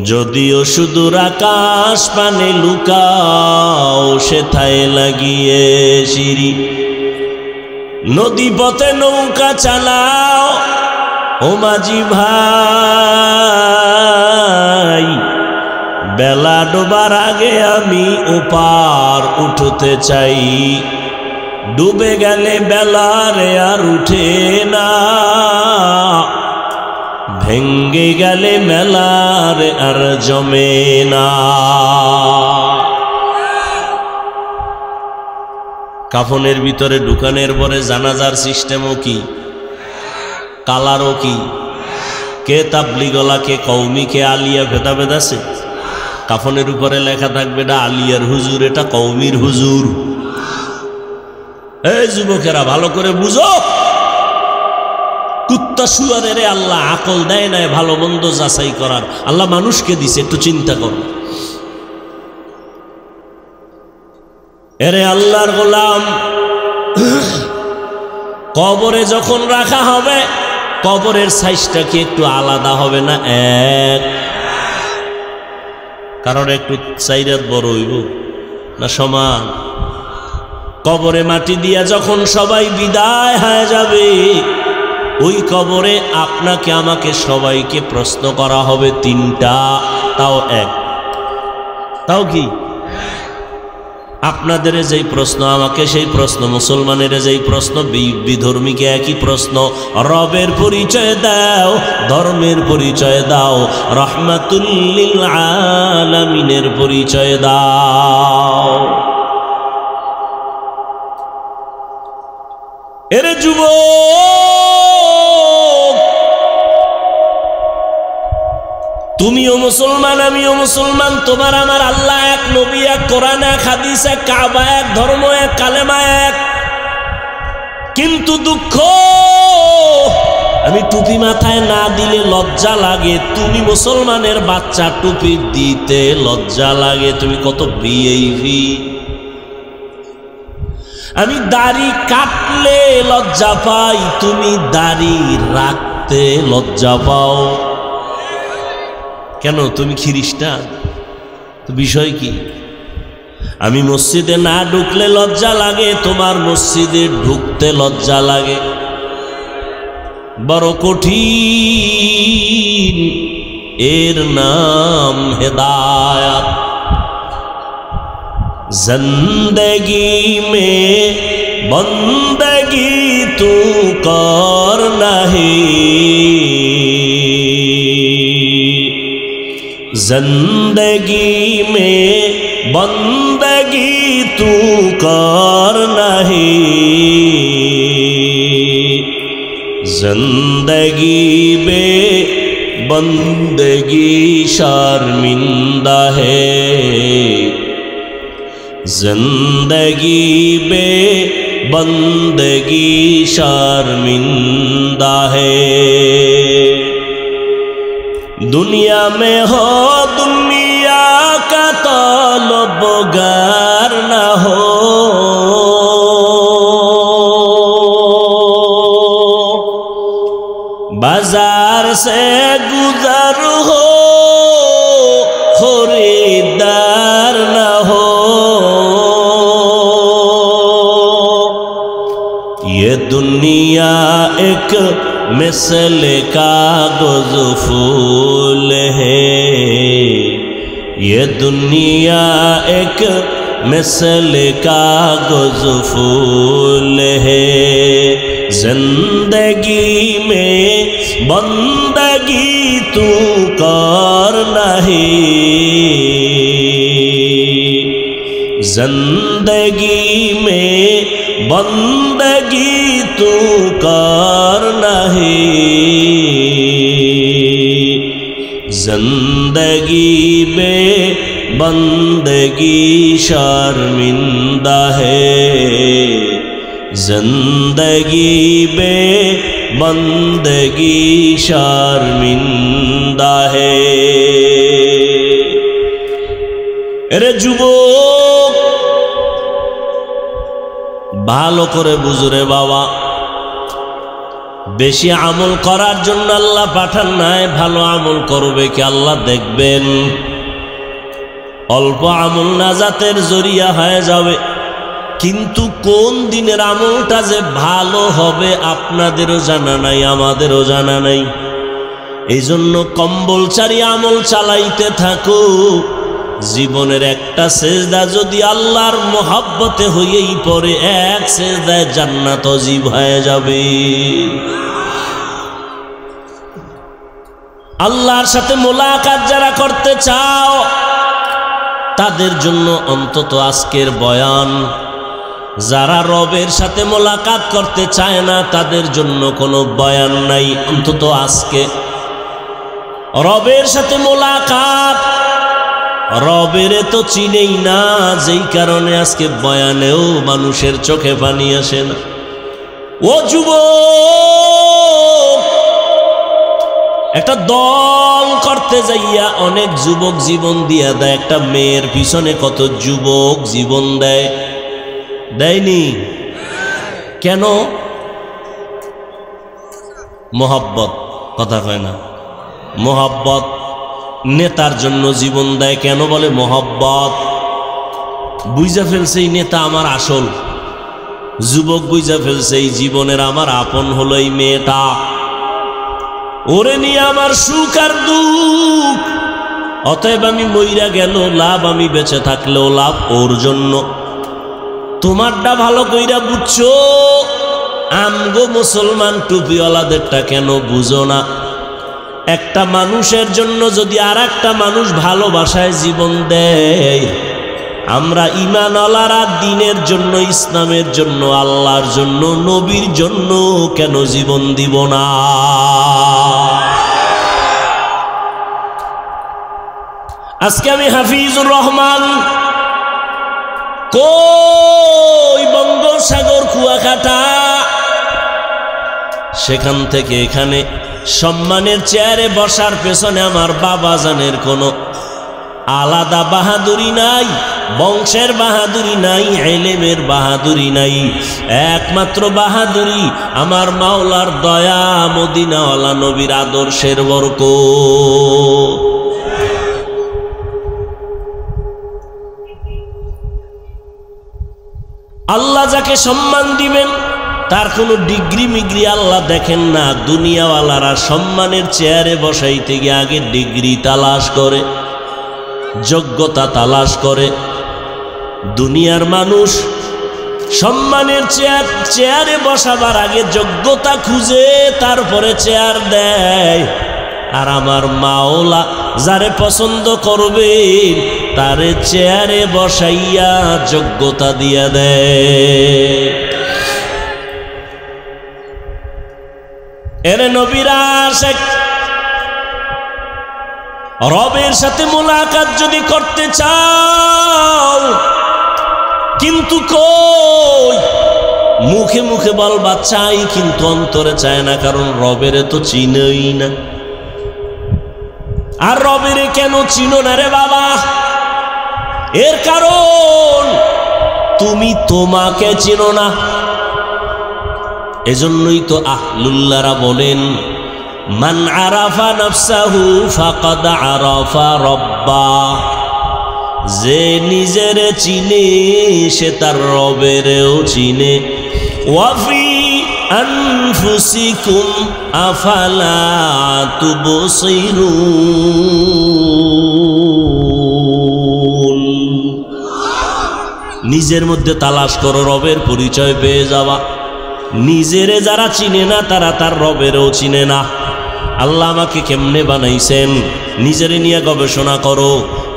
যদিও সুদূর আকাশ পানে লুকাও, সেথায় লাগিয়ে সিঁড়ি। নদী পথে নৌকা চালাও ও মাঝি ভাই, বেলা ডোবার আগে আমি ওপার উঠতে চাই। ডুবে গেলে বেলারে আর উঠে না, ভেঙ্গে গেলে মেলারে আর জমে না। কাফনের ভিতরে ঢুকানের পরে জানাজার সিস্টেমও কি, কালারও কি। কে তাবলিগলা, কে কওমি, কে আলিয়া, ভেদাভেদ আছে। কাফনের উপরে লেখা থাকবে এটা আলিয়ার হুজুর, এটা কওমির হুজুর। এই যুবকেরা ভালো করে বুঝো, কুত্তা শুয়ারের আল্লাহ আকল দেয় নাই ভালো মন্দ যাচাই করার, আল্লাহ মানুষকে দিছে, একটু চিন্তা করো। এরে আল্লাহর গোলাম, কবরে যখন রাখা হবে, কবরের সাইজটা কি একটু আলাদা হবে না? এক? কারণ একটু চাইরাত বড় হইব না সমান? কবরে মাটি দিয়া যখন সবাই বিদায় হয়ে যাবে, ওই কবরে আপনাকে আমাকে সবাইকে প্রশ্ন করা হবে 3টা, তাও এক। তাও কি? আপনাদের যেই প্রশ্ন আমাকে সেই প্রশ্ন, মুসলমানের যেই প্রশ্ন, বিধর্মীকে একই প্রশ্ন। রবের পরিচয় দাও, ধর্মের পরিচয় দাও, রাহমাতুল লিল আলামিনের পরিচয় দাও। এরে যুবক, তুমিও মুসলমান, আমিও মুসলমান, তোমার আমার আল্লাহ এক, নবী এক, কোরআন এক, হাদিস এক, কাবা এক, ধর্ম এক, কালেমা এক। কিন্তু দুঃখ, আমি টুপি মাথায় না দিলে লজ্জা লাগে। তুমি মুসলমানের বাচ্চা, টুপি দিতে লজ্জা লাগে। তুমি কত ভিআইপি। আমি দাড়ি কাটলে লজ্জা পাই, তুমি দাড়ি রাখতে লজ্জা পাও কেন? তুমি খ্রিস্টান, তো বিষয় কি? আমি মসজিদে না ঢুকলে লজ্জা লাগে, তোমার মসজিদে ঢুকতে লজ্জা লাগে। বড় কঠিন, এর নাম হেদায়াত। जिंदगी में बंदगी तू कर नहीं, जिंदगी में बंदगी तू कर नहीं, जिंदगी में बंदगी शर्मिंदा है, जिंदगी में बंदगी शर्मिंदा है। दुनिया में हो दुनिया का तलबगार न हो, बाजार से गुजर हो खरीदार न हो, ये दुनिया एक मिसल कागज फूल है, ये दुनिया एक मिसल कागज फूल है, जिंदगी में बंदगी तू कर नहीं, जिंदगी में बंदगी तू कर नहीं, जिंदगी में बंदगी शर्मिंदा है, जिंदगी में बंदगी शर्मिंदा है। अरे যুবক, ভালো করে বুঝরে বাবা, বেশি আমল করার জন্য আল্লাহ পাঠান নাই। ভালো আমল করবে কি আল্লাহ দেখবেন। অল্প আমল নাজাতের জরিয়া হয়ে যাবে, কিন্তু কোন দিনের আমলটা যে ভালো হবে আপনাদেরও জানা নাই, আমাদেরও জানা নাই। এই জন্য কম্বলচারী আমল চালাইতে থাকো। জীবনের একটা সেজদা যদি আল্লাহর মোহাব্বতে হইয়েই পড়ে, এক সেজদায় জান্নাত অজীব হয়ে যাবে। আল্লাহর সাথে মোলাকাত যারা করতে চাও তাদের জন্য অন্তত আজকের বয়ান। যারা রবের সাথে মোলাকাত করতে চায় না তাদের জন্য কোনো বয়ান নাই। অন্তত আজকে রবের সাথে মোলাকাত, রবেরে তো চিনেই না, যেই কারণে আজকে বয়ানেও মানুষের চোখে পানি আসে না। ও যুবক, একটা দল করতে যাইয়া অনেক যুবক জীবন দিয়া দেয়। একটা মেয়ের পিছনে কত যুবক জীবন দেয়, দেয়নি কেন? মোহাব্বত, কথা কয় না, মোহাব্বত। নেতার জন্য জীবন দেয় কেন? বলে মোহাব্বত। বুঝা ফেলছে এই নেতা আমার আসল। যুবক বুঝা ফেলছে এই জীবনের আমার আপন হলো এই মেয়েটা, ওরে নিয়ে আমার সুখ আর দুঃখ। অতএব আমি মইরা গেল লাভ, আমি বেঁচে থাকলেও লাভ ওর জন্য। তোমারটা ভালো কইরা বুঝছো, আমগো মুসলমান টুপিওয়ালাদেরটা কেন বুঝো না? একটা মানুষের জন্য যদি আর একটা মানুষ ভালোবাসায় জীবন দেয়, আমরা ঈমানওয়ালারা দ্বীনের জন্য, ইসলামের জন্য, আল্লাহর জন্য, নবীর জন্য কেন জীবন দিব না? আজকে আমি হাফিজুর রহমান, কই বঙ্গোপসাগর কুয়াকাটা, সেখান থেকে এখানে সম্মানের চেয়ারে বসার পেছনে আমার বাবাজানের কোনো আলাদা বাহাদুরি নাই, বংশের বাহাদুরি নাই, ইলমের বাহাদুরি নাই। একমাত্র বাহাদুরি আমার মাওলার দয়া, মদিনাওয়ালা নবীর আদর্শের বরকত। আল্লাহ যাকে সম্মান দিবেন তার কোনো ডিগ্রি মিগ্রি আল্লাহ দেখেন না। দুনিয়াওয়ালারা সম্মানের চেয়ারে বসাইতে গিয়ে আগে ডিগ্রি তালাশ করে, যোগ্যতা তালাশ করে। দুনিয়ার মানুষ সম্মানের চেয়ারে বসাবার আগে যোগ্যতা খুঁজে তারপরে চেয়ার দেয়। আর আমার মাওলা যারে পছন্দ করবে তারে চেয়ারে বসাইয়া যোগ্যতা দিয়া দেয়। এরে নবীরা আশিক, রবের সাথে মুলাকাত যদি করতে চাও, কিন্তু কই মুখে মুখে বলবা চাই, কিন্তু অন্তরে চায় না, কারণ রবেরে তো চিনই না। আর রবেরে কেন চিনো না রে বাবা? এর কারণ তুমি তোমাকে চিনো না। এজন্যই তো আহলুল্লাহরা বলেন, মান আরাফা নাফসাহু ফাকাদ আরাফা রাব্বা। যে নিজের চিনে সে তার রবেরও চিনে। ওয়াফি আনফুসিকুম আফালা তুবসিরুন। নিজের মধ্যে তালাশ করো, রবের পরিচয় পেয়ে যাওয়া। নিজেরে যারা চিনে না তারা তার রবেরও চিনে না। আল্লাহ আমাকে কেমনে বানাইছেন নিজেরে নিয়ে গবেষণা করো।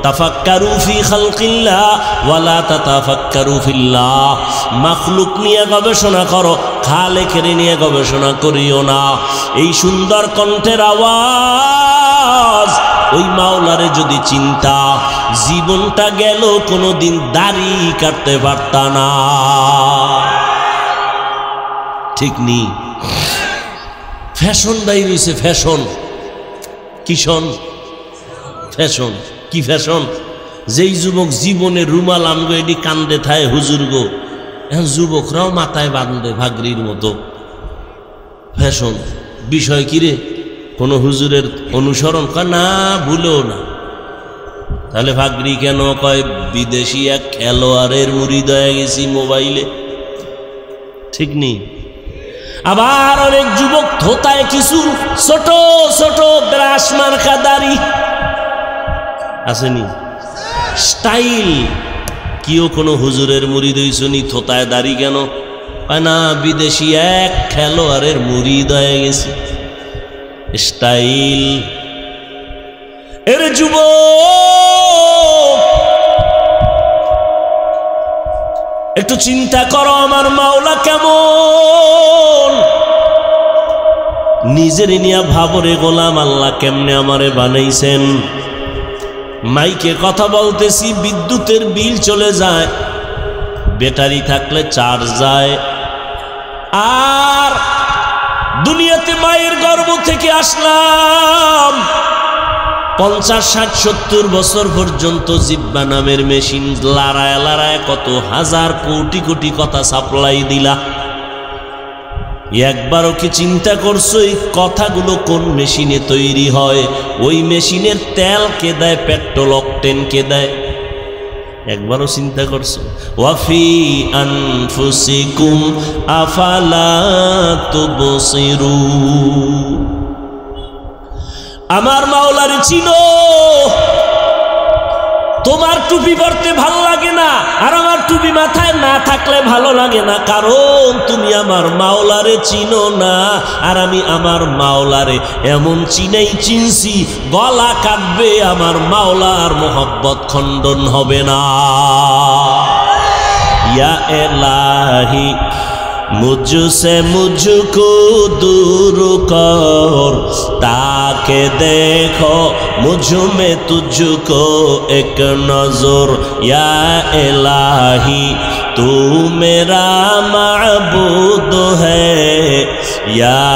তাফাক্কারু ফি খালকিল্লাহ ওয়ালা তাতাফাক্কারু ফিল্লাহ। মাখলুক নিয়ে গবেষণা করো, খালেকের নিয়ে গবেষণা করিও না। এই সুন্দর কণ্ঠের আওয়াজ ওই মাওলারে যদি চিন্তা, জীবনটা গেল কোনোদিন দাড়ি কাটতে পারতা না। ঠিক নি? ফ্যাশন বাই রয়েছে, ফ্যাশন। কিশন ফ্যাশন, কি ফ্যাশন? যেই যুবক জীবনে রুমাল আমগো এটি কান্দে থায় হুজুর গো, এখন যুবকরাও মাথায় বাঁধে ভাগরির মতো। ফ্যাশন বিষয় কিরে? কোনো হুজুরের অনুসরণ কয় না, ভুলেও না। তাহলে ভাগরি কেন? কয় বিদেশি এক খেলোয়াড়ের মুরিদ হয়ে গেছি মোবাইলে। ঠিক নেই? আবার অনেক যুবক ধোতায় কিছু ছোট ছোট ব্রাশ মার্কা দাড়ি আসেনি, স্টাইল। কিও কোনো হুজুরের মুরিদ হইছনি, থোতায় দাড়ি কেন? পায় না, বিদেশি এক খেলোয়াড়ের মুরিদ হয়ে গেছে। স্টাইল। এর যুবক একটু চিন্তা করো, আমার মাওলা কেমন? নিজের নিয়া ভাবরে গোলাম, আল্লাহ কেমনে আমারে বানাইছেন। মাইকে কথা বলতেছি, বিদ্যুতের বিল চলে যায়, ব্যাটারি থাকলে চার্জ যায়। আর দুনিয়াতে মায়ের গর্ভ থেকে আসলাম, 50, 60, 70 বছর পর্যন্ত জিব্বা নামের মেশিন লড়ায় লড়ায় কত হাজার কোটি কোটি কথা সাপ্লাই দিলা। একবারও কি চিন্তা করছো এই কথাগুলো কোন মেশিনে তৈরি হয়? ওই মেশিনের তেল কে দেয়? পেট্রোল অকটেন কে দেয়? একবারও চিন্তা করছো? ওয়াফি আনফুসিকুম আফালা তুবসিরুন। আমার মাওলার চিনো, তোমার টুপি পরতে ভালো লাগে না, আর আমার টুপি মাথায় না থাকলে ভালো লাগে না, কারণ তুমি আমার মাওলারে চিনো না, আর আমি আমার মাওলারে এমন চিনছি গলা কাটবে, আমার মাওলার মোহব্বত খণ্ডন হবে না। ইয়া ইলাহি मुझसे मुझको दूर कर, ताके देखो मुझ में तुझको एक नजर। या इलाही तू मेरा माबूद है, या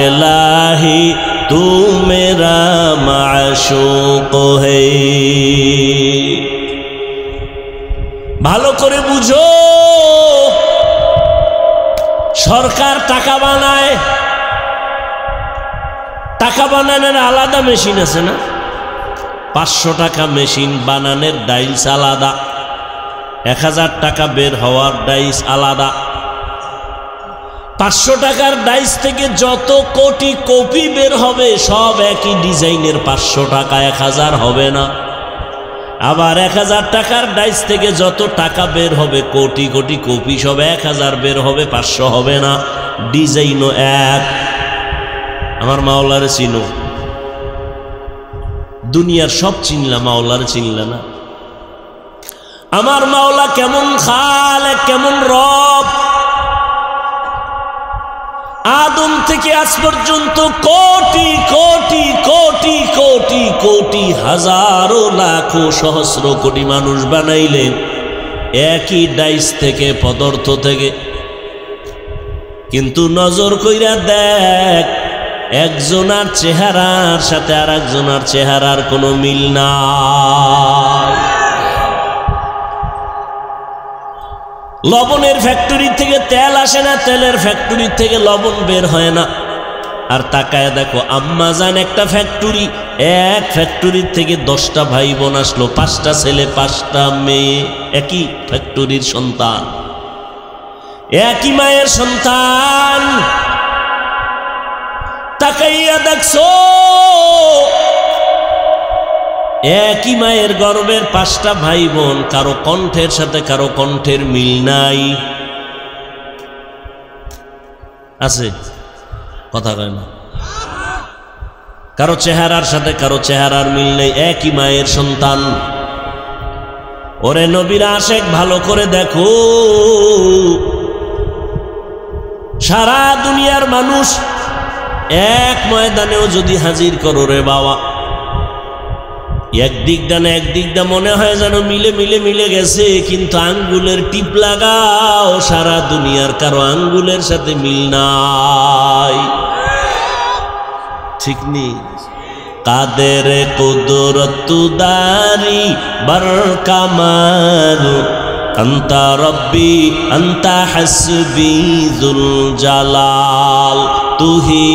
इलाही तू मेरा माशूक है। ভালো করে বুঝো, সরকার টাকা বানায়, টাকা বানানোর আলাদা মেশিন আছে না? 500 টাকা মেশিন বানানোর ডাইস আলাদা, 1000 টাকা বের হওয়ার ডাইস আলাদা। 500 টাকার ডাইস থেকে যত কোটি কপি বের হবে সব একই ডিজাইনের 500 টাকা, 1000 হবে না। আবার 1000 টাকার ডাইস থেকে যত টাকা বের হবে কোটি কোটি কপি সব 1000 বের হবে, 500 হবে না। ডিজাইনও এক। আমার মাওলারে চিনো, দুনিয়ার সব চিনলা, মাওলারে চিনলা না। আমার মাওলা কেমন খালেক, কেমন রব। আদম থেকে আজ পর্যন্ত কোটি কোটি কোটি কোটি কোটি হাজারো লাখো সহস্র কোটি মানুষ বানাইলেন একই ডাইস থেকে, পদার্থ থেকে। কিন্তু নজর কইরা দেখ, একজনের চেহারার সাথে আর একজনের চেহারার কোনো মিল নাই। লবণের ফ্যাক্টরি থেকে তেল আসে না, তেলের ফ্যাক্টরি থেকে লবণ বের হয় না। আর তাকায় দেখো, আম্মা জান একটা ফ্যাক্টরি, এক ফ্যাক্টরির থেকে 10টা ভাই বোন আসলো, 5টা ছেলে 5টা মেয়ে, একই ফ্যাক্টরির সন্তান, একই মায়ের সন্তান। তাকাইয়া দেখছো, একই মায়ের গর্ভের 5টা ভাই বোন, কারো কণ্ঠের সাথে কারো কণ্ঠের মিল নাই। আছে কথা কয় না? কারো চেহারার সাথে কারো চেহারার মিল নেই, একই মায়ের সন্তান। ওরে নবীর আশেক, ভালো করে দেখো, সারা দুনিয়ার মানুষ এক ময়দানেও যদি হাজির করো রে বাবা, একদিক ডানে একদিক দা মনে হয় যেন মিলে মিলে মিলে গেছে, কিন্তু আঙ্গুলের টিপ লাগাও, সারা দুনিয়ার কারো আঙ্গুলের সাথে মিল নাই। ঠিক নেই? কাদের কুদরত দারি বার কামাল, আন্তা রব্বি আন্তা হাসবি যুল জালাল, তুহি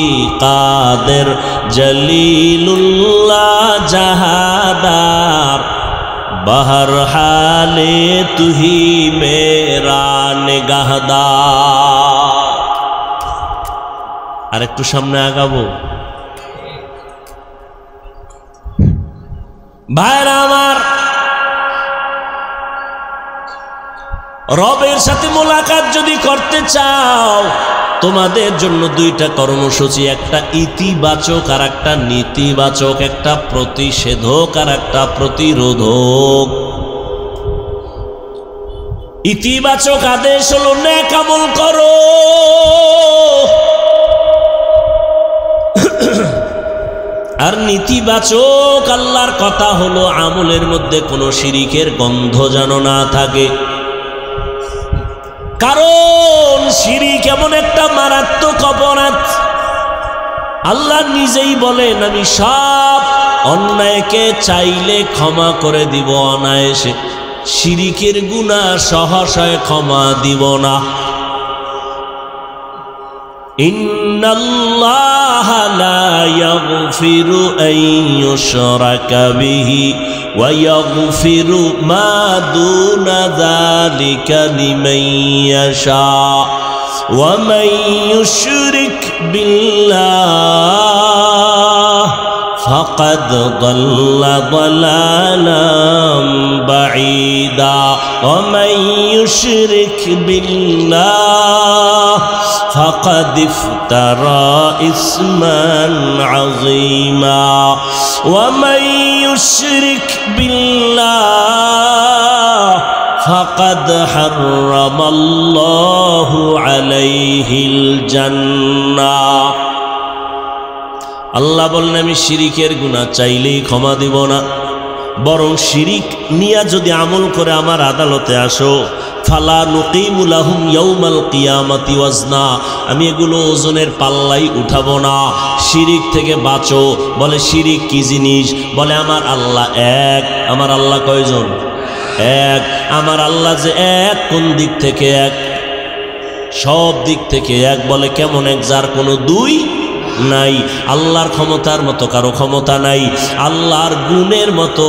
কাদের জলিলুল্লাহ জাহাদার, বহর হালে তুহি মেরা নিগাহদার। আর একটু সামনে আগাবো ভাইরা আমার। রবের সাথে মোলাকাত যদি করতে চাও, তোমাদের জন্য 2টা কর্মসূচি, একটা ইতিবাচক আর একটা নেতিবাচক, একটা প্রতিষেধক আর একটা প্রতিরোধক। ইতিবাচক আদেশ হলো নেক আমল করো, আর নেতিবাচক আল্লাহর কথা হলো আমলের মধ্যে কোনো শিরিকের গন্ধ যেন না থাকে। কারণ শিরিক এমন একটা মারাত্মক অপরাধ, আল্লাহ নিজেই বলেন, আমি সব অন্যায়কে চাইলে ক্ষমা করে দিব অনায়াসে, শিরিকের গুনাহ সহসায় ক্ষমা দিব না। ইন্নাল্লাহা লা ইয়াগফিরু আন ইউশরাকা বিহি ওয়া ইয়াগফিরু মা দুনা যালিকা লিমান ইয়াশা ওয়া মান ইউশরিক বিল্লাহ فقد ضل ضلالا بعيدا ومن يشرك بالله فقد افترى إثما عظيما ومن يشرك بالله فقد حرم الله عليه الجنة আল্লাহ বললেন আমি শিরিকের গুনাহ চাইলেই ক্ষমা দেব না, বরং শিরিক নিয়া যদি আমল করে আমার আদালতে আসো ফালা নুকিমু লাহুম ইয়াউমাল কিয়ামাতি ওয়াজনা, আমি এগুলো ওজনের পাল্লাই উঠাবো না। শিরিক থেকে বাঁচো। বলে শিরিক কি জিনিস? বলে আমার আল্লাহ এক। আমার আল্লাহ কয়জন? এক। আমার আল্লাহ যে এক, কোন দিক থেকে এক? সব দিক থেকে এক। বলে কেমন এক? যার কোনো দুই নাই। আল্লাহর ক্ষমতার মতো কারো ক্ষমতা নাই, আল্লাহর গুণের মতো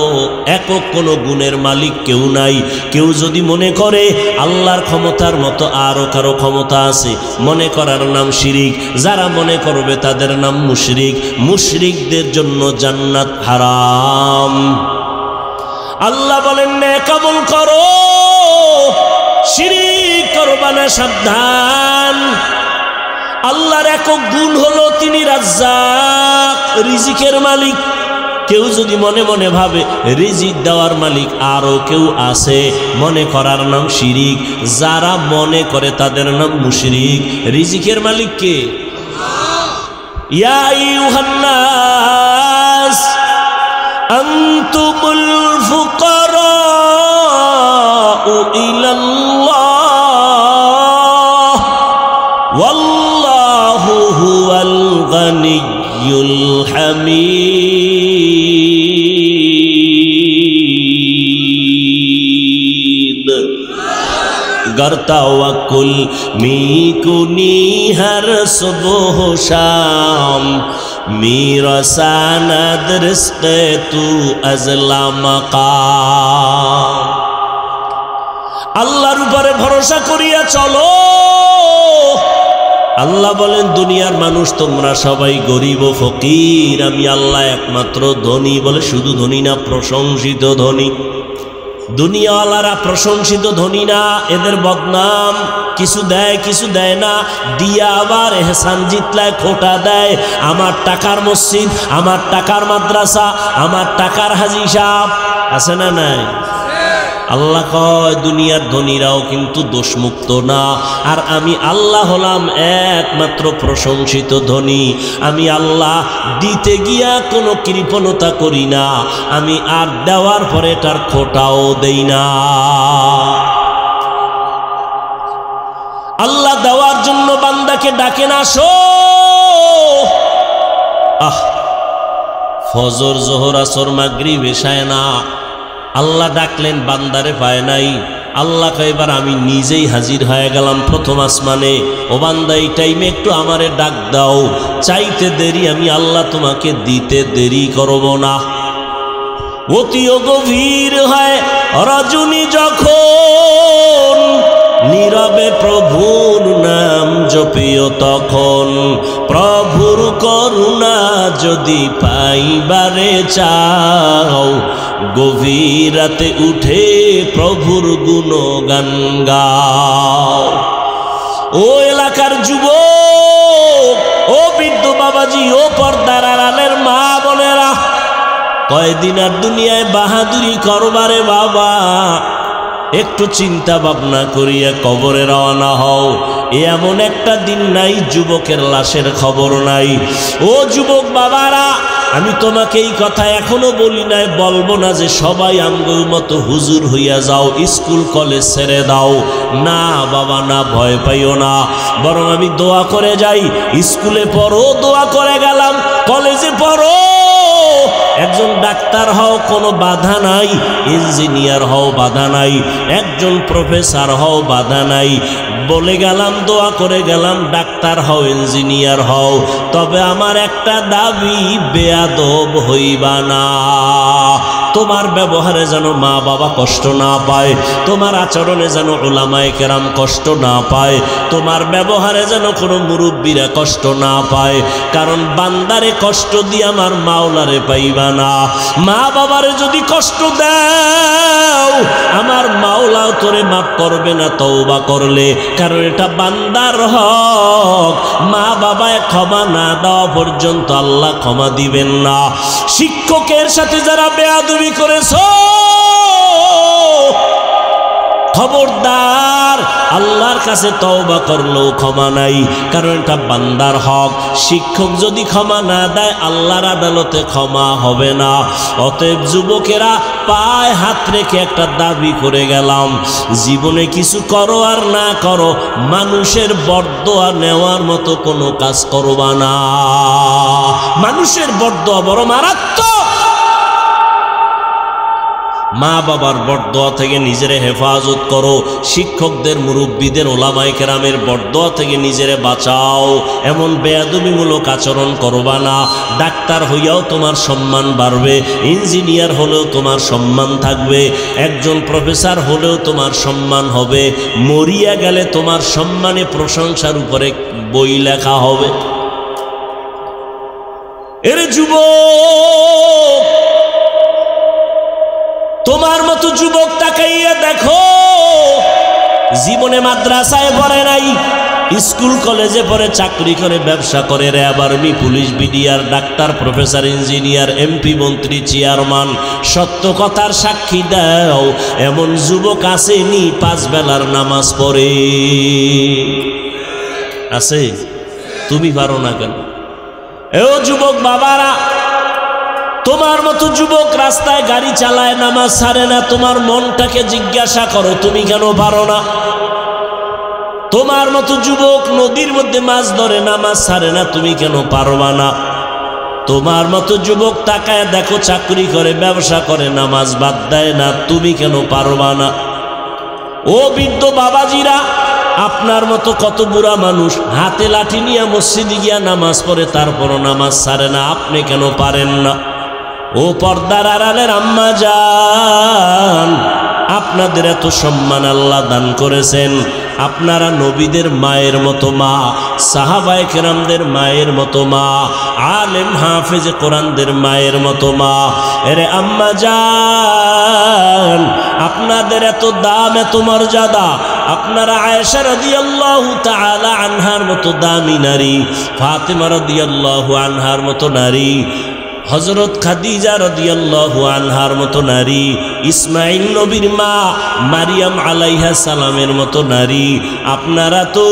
একক কোনো গুণের মালিক কেউ নাই। কেউ যদি মনে করে আল্লাহর ক্ষমতার মতো আরও কারো ক্ষমতা আছে, মনে করার নাম শিরিক। যারা মনে করবে তাদের নাম মুশরিক। মুশরিকদের জন্য জান্নাত হারাম। আল্লাহ বলেন নেক আমল করো, শিরিক করবা না, সাবধান। আল্লাহর একক গুণ হলো তিনি রাজ্জাক, রিজিকের মালিক। কেউ যদি মনে মনে ভাবে রিজিক দেওয়ার মালিক আরও কেউ আছে, মনে করার নাম শিরিক। যারা মনে করে তাদের নাম মুশরিক। রিজিকের মালিক কে? ইয়া আইয়ুহান নাস আনতুমুল ফুকারাউ ইলাল্লাহ ওয়াল্লাহু হুয়াল গানিয়্যুল হামিদ। गर तवक्कुल मीकुनी हर सुबह शाम, मेरा सनद रिज़्क़ तू अज़ला मकाम। আল্লাহর উপরে ভরসা করিয়া চলো। আল্লাহ বলেন দুনিয়ার মানুষ তোমরা সবাই গরিব ও ফকির, আমি আল্লাহ একমাত্র ধনী। বলে শুধু ধনী না, প্রশংসিত ধনী। দুনিয়াওয়ালারা প্রশংসিত ধনী না, এদের বদনাম। কিছু দেয় কিছু দেয় না, দিয়া আবার এহসান জিতলায় খোটা দেয়। আমার টাকার মসজিদ, আমার টাকার মাদ্রাসা, আমার টাকার হাজি সাহেব আছে না নাই? আল্লাহ কয় দুনিয়ার ধনীরাও কিন্তু দোষমুক্ত না, আর আমি আল্লাহ হলাম একমাত্র প্রশংসিত ধনী। আমি আল্লাহ দিতে গিয়া কোনো কৃপণতা করি না, আমি আর দেওয়ার পরে তার খোটাও দেই না। আল্লাহ দেওয়ার জন্য বান্দাকে ডাকেন, আসো। ফজর জোহর আসর মাগরিব এশায় না, আল্লাহ ডাকলেন বান্দারে পায় নাই। আল্লাহ এবার আমি নিজেই হাজির হয়ে গেলাম প্রথম আসমানে। ও বান্দা এই টাইমে একটু আমারে ডাক দাও, চাইতে দেরি আমি আল্লাহ তোমাকে দিতে দেরি করব না। অতিও গভীর হয় রজনী যখন, নীরবে প্রভুর নাম জপিও তখন। প্রভুর করুণা যদি পাইবারে চাও, গভীর রাতে উঠে প্রভুর গুণগান গাও। ও এলাকার যুবক, ও বৃদ্ধ বাবাজি, ও পর্দার আড়ালের মা বোনেরা, কয়দিন আর দুনিয়ায় বাহাদুরি করবারে বাবা। একটু চিন্তা ভাবনা করিয়া কবরে রওনা হও। এমন একটা দিন নাই যুবকের লাশের খবর নাই। ও যুবক বাবারা, আমি তোমাকে এই কথা এখনো বলি নাই, বলবো না যে সবাই আমগোর মতো হুজুর হইয়া যাও, স্কুল কলেজ ছেড়ে দাও। না বাবা না, ভয় পাইও না, বরং আমি দোয়া করে যাই। স্কুলে পড়ো, দোয়া করে গেলাম। কলেজে পড়ো, একজন ডাক্তার হও, কোনো বাধা নাই। ইঞ্জিনিয়ার হও, বাধা নাই। একজন প্রফেসর হও, বাধা নাই। বলে গেলাম, দোয়া করে গেলাম, ডাক্তার হও, ইঞ্জিনিয়ার হও, তবে আমার একটা দাবি, বেয়াদব হইবা না। তোমার ব্যবহারে যেন মা বাবা কষ্ট না পায়, তোমার আচরণে যেন উলামায়ে কেরাম কষ্ট না পায়, তোমার ব্যবহারে যেন কোনো মুরব্বীরা কষ্ট না পায়। কারণ বান্দারে কষ্ট দিয়ে আমার মাওলারে পাইবা না। মা বাবারে যদি কষ্ট দাও আমার মাওলাও তোরে মাফ করবে না তওবা করলে, কারণ এটা বান্দার হক। মা বাবায় ক্ষমা না দেওয়া পর্যন্ত আল্লাহ ক্ষমা দিবেন না। শিক্ষকের সাথে যারা বেয়াদবি করেছো খবরদার, আল্লাহর কাছে তওবা করলেও ক্ষমা নাই, কারণ এটা বান্দার হক। শিক্ষক যদি ক্ষমা না দেয় আল্লাহর আদালতে ক্ষমা হবে না। অতএব যুবকেরা পায়ে হাত রেখে একটা দাবি করে গেলাম, জীবনে কিছু করো আর না করো মানুষের বরদোয়া নেওয়ার মতো কোনো কাজ করবা না। মানুষের বরদোয়া বড় মারাত্মক। মা বাবার বরদোয়া থেকে নিজেরে হেফাজত করো, শিক্ষকদের মুরব্বীদের ওলামায়ে কেরামের বরদোয়া থেকে নিজেরে বাঁচাও। এমন বেয়াদবিমূলক আচরণ করবা না। ডাক্তার হইয়াও তোমার সম্মান বাড়বে, ইঞ্জিনিয়ার হলেও তোমার সম্মান থাকবে, একজন প্রফেসর হলেও তোমার সম্মান হবে, মরিয়া গেলে তোমার সম্মানে প্রশংসার উপরে বই লেখা হবে। এর যুবক, তোমার মতো যুবক তাকাইয়া দেখো, জীবনে মাদ্রাসায় পড়ে নাই, স্কুল কলেজে পড়ে, চাকরি করে, ব্যবসা করে, RAB, army, police, BDR, doctor, professor, engineer, MP, মন্ত্রী, চেয়ারম্যান। সত্য কথার সাক্ষী দাও, এমন যুবক আসেনি 5 বেলার নামাজ পড়ে? আছে? তুমি পারো না কেন? এও যুবক বাবারা, তোমার মতো যুবক রাস্তায় গাড়ি চালায়, নামাজ ছাড়ে না। তোমার মনটাকে জিজ্ঞাসা করো তুমি কেন পারো না? তোমার মতো যুবক নদীর মধ্যে মাছ ধরে, নামাজ ছাড়ে না, তুমি কেন পারবা না? তোমার মতো যুবক তাকায় দেখো, চাকরি করে, ব্যবসা করে, নামাজ বাদ দেয় না, তুমি কেন পারবা না? ও বৃদ্ধ বাবাজিরা, আপনার মতো কত বুড়া মানুষ হাতে লাঠি নিয়ে মসজিদে গিয়া নামাজ পড়ে, তারপরও নামাজ ছাড়ে না, আপনি কেন পারেন না? ও পর্দার আড়ালের আম্মা জান, আপনাদের এত সম্মান আল্লাহ দান করেছেন, আপনারা নবীদের মায়ের মতো মা, সাহাবায়ে কেরামদের মায়ের মতো মা, আলেম হাফেজ কোরআনদের মায়ের মতো মা। এরে আম্মা জান, আপনাদের এত দাম, এত মর্যাদা। আপনারা আয়েশা রাদিয়াল্লাহু তাআলা আনহার মতো দামি নারী, ফাতেমা রাদিয়াল্লাহু আনহার মতো নারী, হযরত খাদিজা রাদিয়াল্লাহু আনহার মতো নারী, ইসমাইল নবীর মা মারিয়াম আলাইহা সালামের মতো নারী। আপনারা তো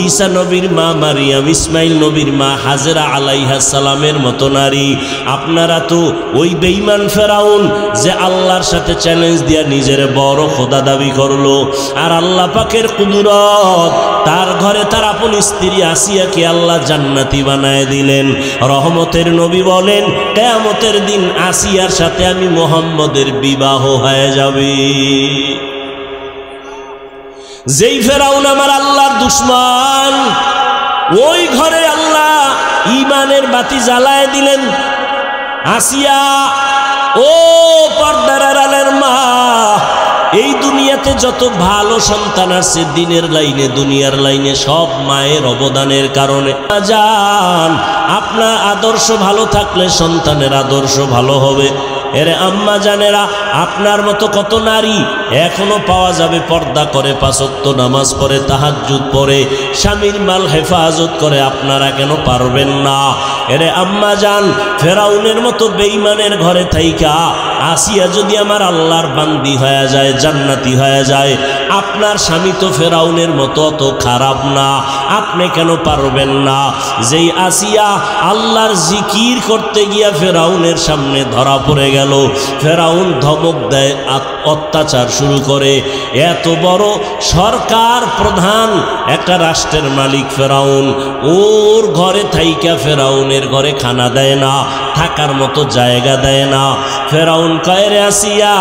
ঈসা নবীর মা মারিয়াম, ইসমাইল নবীর মা হাজেরা আলাইহা সালামের মতো নারী। আপনারা তো ওই বেঈমান ফেরাউন যে আল্লাহর সাথে চ্যালেঞ্জ দিয়া নিজের বড় খোদা দাবি করলো, আর আল্লাহ পাকের কুদরত, তার ঘরে তার আপন স্ত্রী আসিয়াকে আল্লাহ জান্নাতি বানায় দিলেন। রহমতের নবী বলেন, কিয়ামতের দিন আসিয়ার সাথে আমি মুহাম্মদের বিবাহ হয়ে যাবে। যেই ফেরাউন আমার আল্লাহর দুশমন, ওই ঘরে আল্লাহ ঈমানের বাতি জ্বালায় দিলেন। আসিয়া, ও পর্দার আড়ালের মা, এই দুনিয়াতে যত ভালো সন্তান আছে দিনের লাইনে, দুনিয়ার লাইনে, সব মায়ের অবদানের কারণে। জান, আপনার আদর্শ ভালো থাকলে সন্তানের আদর্শ ভালো হবে। এরে আম্মা জানেরা, আপনার মতো কত নারী এখনো পাওয়া যাবে, পর্দা করে, 5 ওয়াক্ত নামাজ পড়ে, তাহাজ্জুদ পড়ে, স্বামীর মাল হেফাজত করে, আপনারা কেন পারবেন না? এরে আম্মা জান, ফেরাউনের মতো বেঈমানের ঘরে থাইকা আসিয়া যদি আমার আল্লাহর বান্দি হয়ে যায়, জান্নাতি হয়ে যায়, আপনার স্বামী তো ফেরাউনের মতো অত খারাপ না, আপনি কেন পারবেন না? যেই আসিয়া আল্লাহর জিকির করতে গিয়া ফেরাউনের সামনে ধরা পড়ে গেল, ফেরাউন ধমক দেয়, অত্যাচার শুরু করে। এত বড় সরকার প্রধান, একটা রাষ্ট্রের মালিক ফেরাউন, ওর ঘরে থাইকা ফেরাউনের ঘরে খানা দেয় না, থাকার মতো জায়গা দেয় না। ফেরাউন কয়, রে আসিয়া,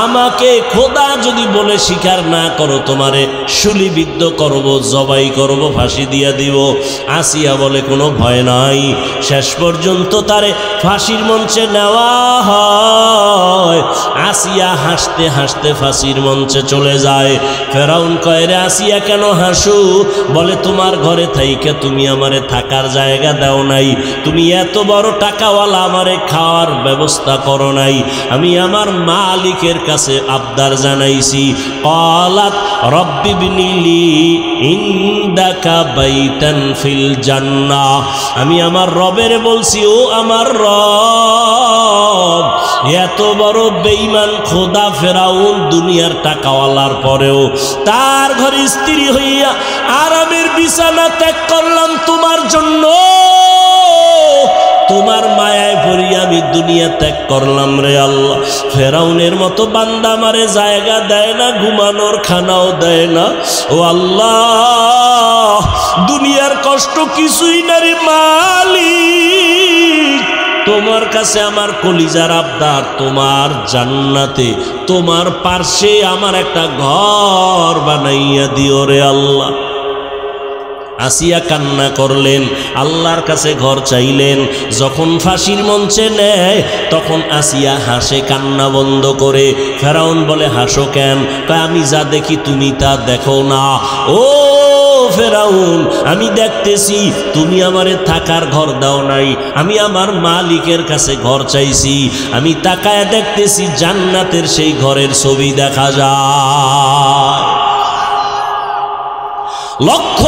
আমাকে খোদা যদি বলে স্বীকার না করো, তোমারে শুলিবিদ্ধ করব, জবাই করব, ফাঁসি দিয়া দিব। আসিয়া বলে কোনো ভয় নাই। শেষ পর্যন্ত তারে ফাঁসির মঞ্চে নেওয়া হয়। আসিয়া হাসতে হাসতে ফাঁসির মঞ্চে চলে যায়। ফেরাউন কয়, রে আসিয়া কেন হাসু? বলে, তোমার ঘরে থাইকে তুমি আমারে থাকার জায়গা দাও নাই, তুমি এত বড় টাকাওয়ালা, আমারে খাওয়ার ব্যবস্থা করো নাই, আমি আমার মালিকের কাছে আবদার জানাইছি। ক্বালাত রব্বি বিনিলি ইনদাকা বাইতান ফিল জান্নাহ, আমি আমার রবের বলছি, ও আমার রব, এত বড় বেঈমান খোদা ফেরাউন দুনিয়ার টাকাওয়ালার পরেও তার ঘরে স্ত্রী হইয়া আরামের বিছানা ত্যাগ করলাম তোমার জন্য, তোমার মায়ায় পড়ি আমি দুনিয়া ত্যাগ করলাম রে আল্লাহ। ফেরাউনের মতো বান্দা আমারে জায়গা দেয় না, ঘুমানোর খানাও দেয় না। ও আল্লাহ, দুনিয়ার কষ্ট কিছুই না রে মালিক, তোমার কাছে আমার কলিজার আবদার, তোমার জান্নাতে তোমার পার্শ্বে আমার একটা ঘর বানাইয়া দিও রে আল্লাহ। আসিয়া কান্না করলেন, আল্লাহর কাছে ঘর চাইলেন। যখন ফাঁসির মঞ্চে নেয় তখন আসিয়া হাসে কান্না বন্ধ করে। ফেরাউন বলে, হাসো কেন? আমি যা দেখি তুমি তা দেখো না। ও ফেরাউন, আমি দেখতেছি তুমি আমারে থাকার ঘর দাও নাই, আমি আমার মালিকের কাছে ঘর চাইছি, আমি তাকায় দেখতেছি জান্নাতের সেই ঘরের ছবি দেখা যায়। লক্ষ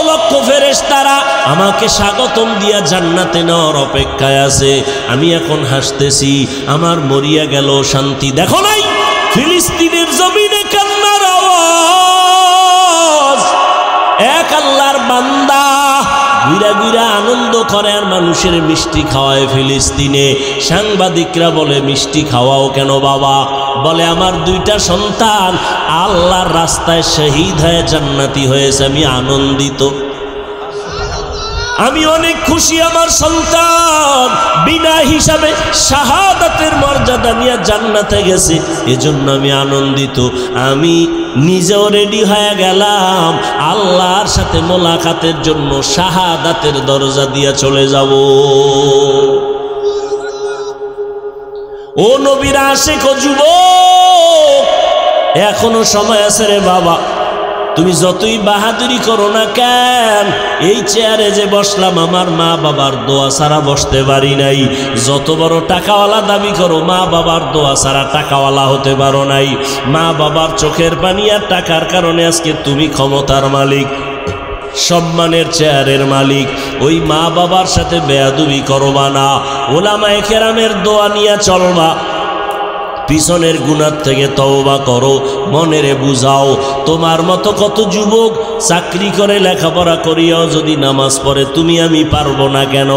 লক্ষ ফেরেশতারা আমাকে স্বাগতম দিয়া জান্নাতে নেওয়ার অপেক্ষায় আছে। আমি এখন হাসতেছি, আমার মরিয়া গেল শান্তি। দেখো নাই ফিলিস্তিনের জমিনে কান্নার আওয়াজ? এক আল্লাহর বান্দা ঘুরা ঘুরা আনন্দ করে আর মানুষের মিষ্টি খাওয়ায় ফিলিস্তিনে। সাংবাদিকরা বলে, মিষ্টি খাওয়াও কেন বাবা? বলে, আমার দুইটা সন্তান আল্লাহর রাস্তায় শহীদ হয়ে জান্নাতি হয়েছে, আমি আনন্দিত, আমি অনেক খুশি। আমার সন্তান বিনা হিসাবে শাহাদাতের মর্যাদা নিয়ে জান্নাতে গেছে, এজন্য আমি আনন্দিত। আমি নিজেও রেডি হয়ে গেলাম আল্লাহর সাথে মোলাকাতের জন্য, শাহাদাতের দরজা দিয়ে চলে যাব। ও নবীর আশিক ও যুবক, এখনো সময় আছে রে বাবা। তুমি যতই বাহাদুরি করো না কেন, এই চেয়ারে যে বসলাম আমার মা বাবার দোয়া ছাড়া বসতে পারি নাই। যত বড় টাকাওয়ালা দাবি করো, মা বাবার দোয়া ছাড়া টাকাওয়ালা হতে পারো নাই। মা বাবার চোখের পানি আর টাকার কারণে আজকে তুমি ক্ষমতার মালিক, সম্মানের চেয়ারের মালিক। ওই মা বাবার সাথে বেয়াদবি করবা না, ওলামায়ে কেরামের দোয়া নিয়ে চলবা। পিছনের গুনাহ থেকে তওবা করো, মনেরে বুঝাও। তোমার মতো কত যুবক চাকরি করে লেখাপড়া করিয়াও যদি নামাজ পড়ে, তুমি আমি পারবো না কেন?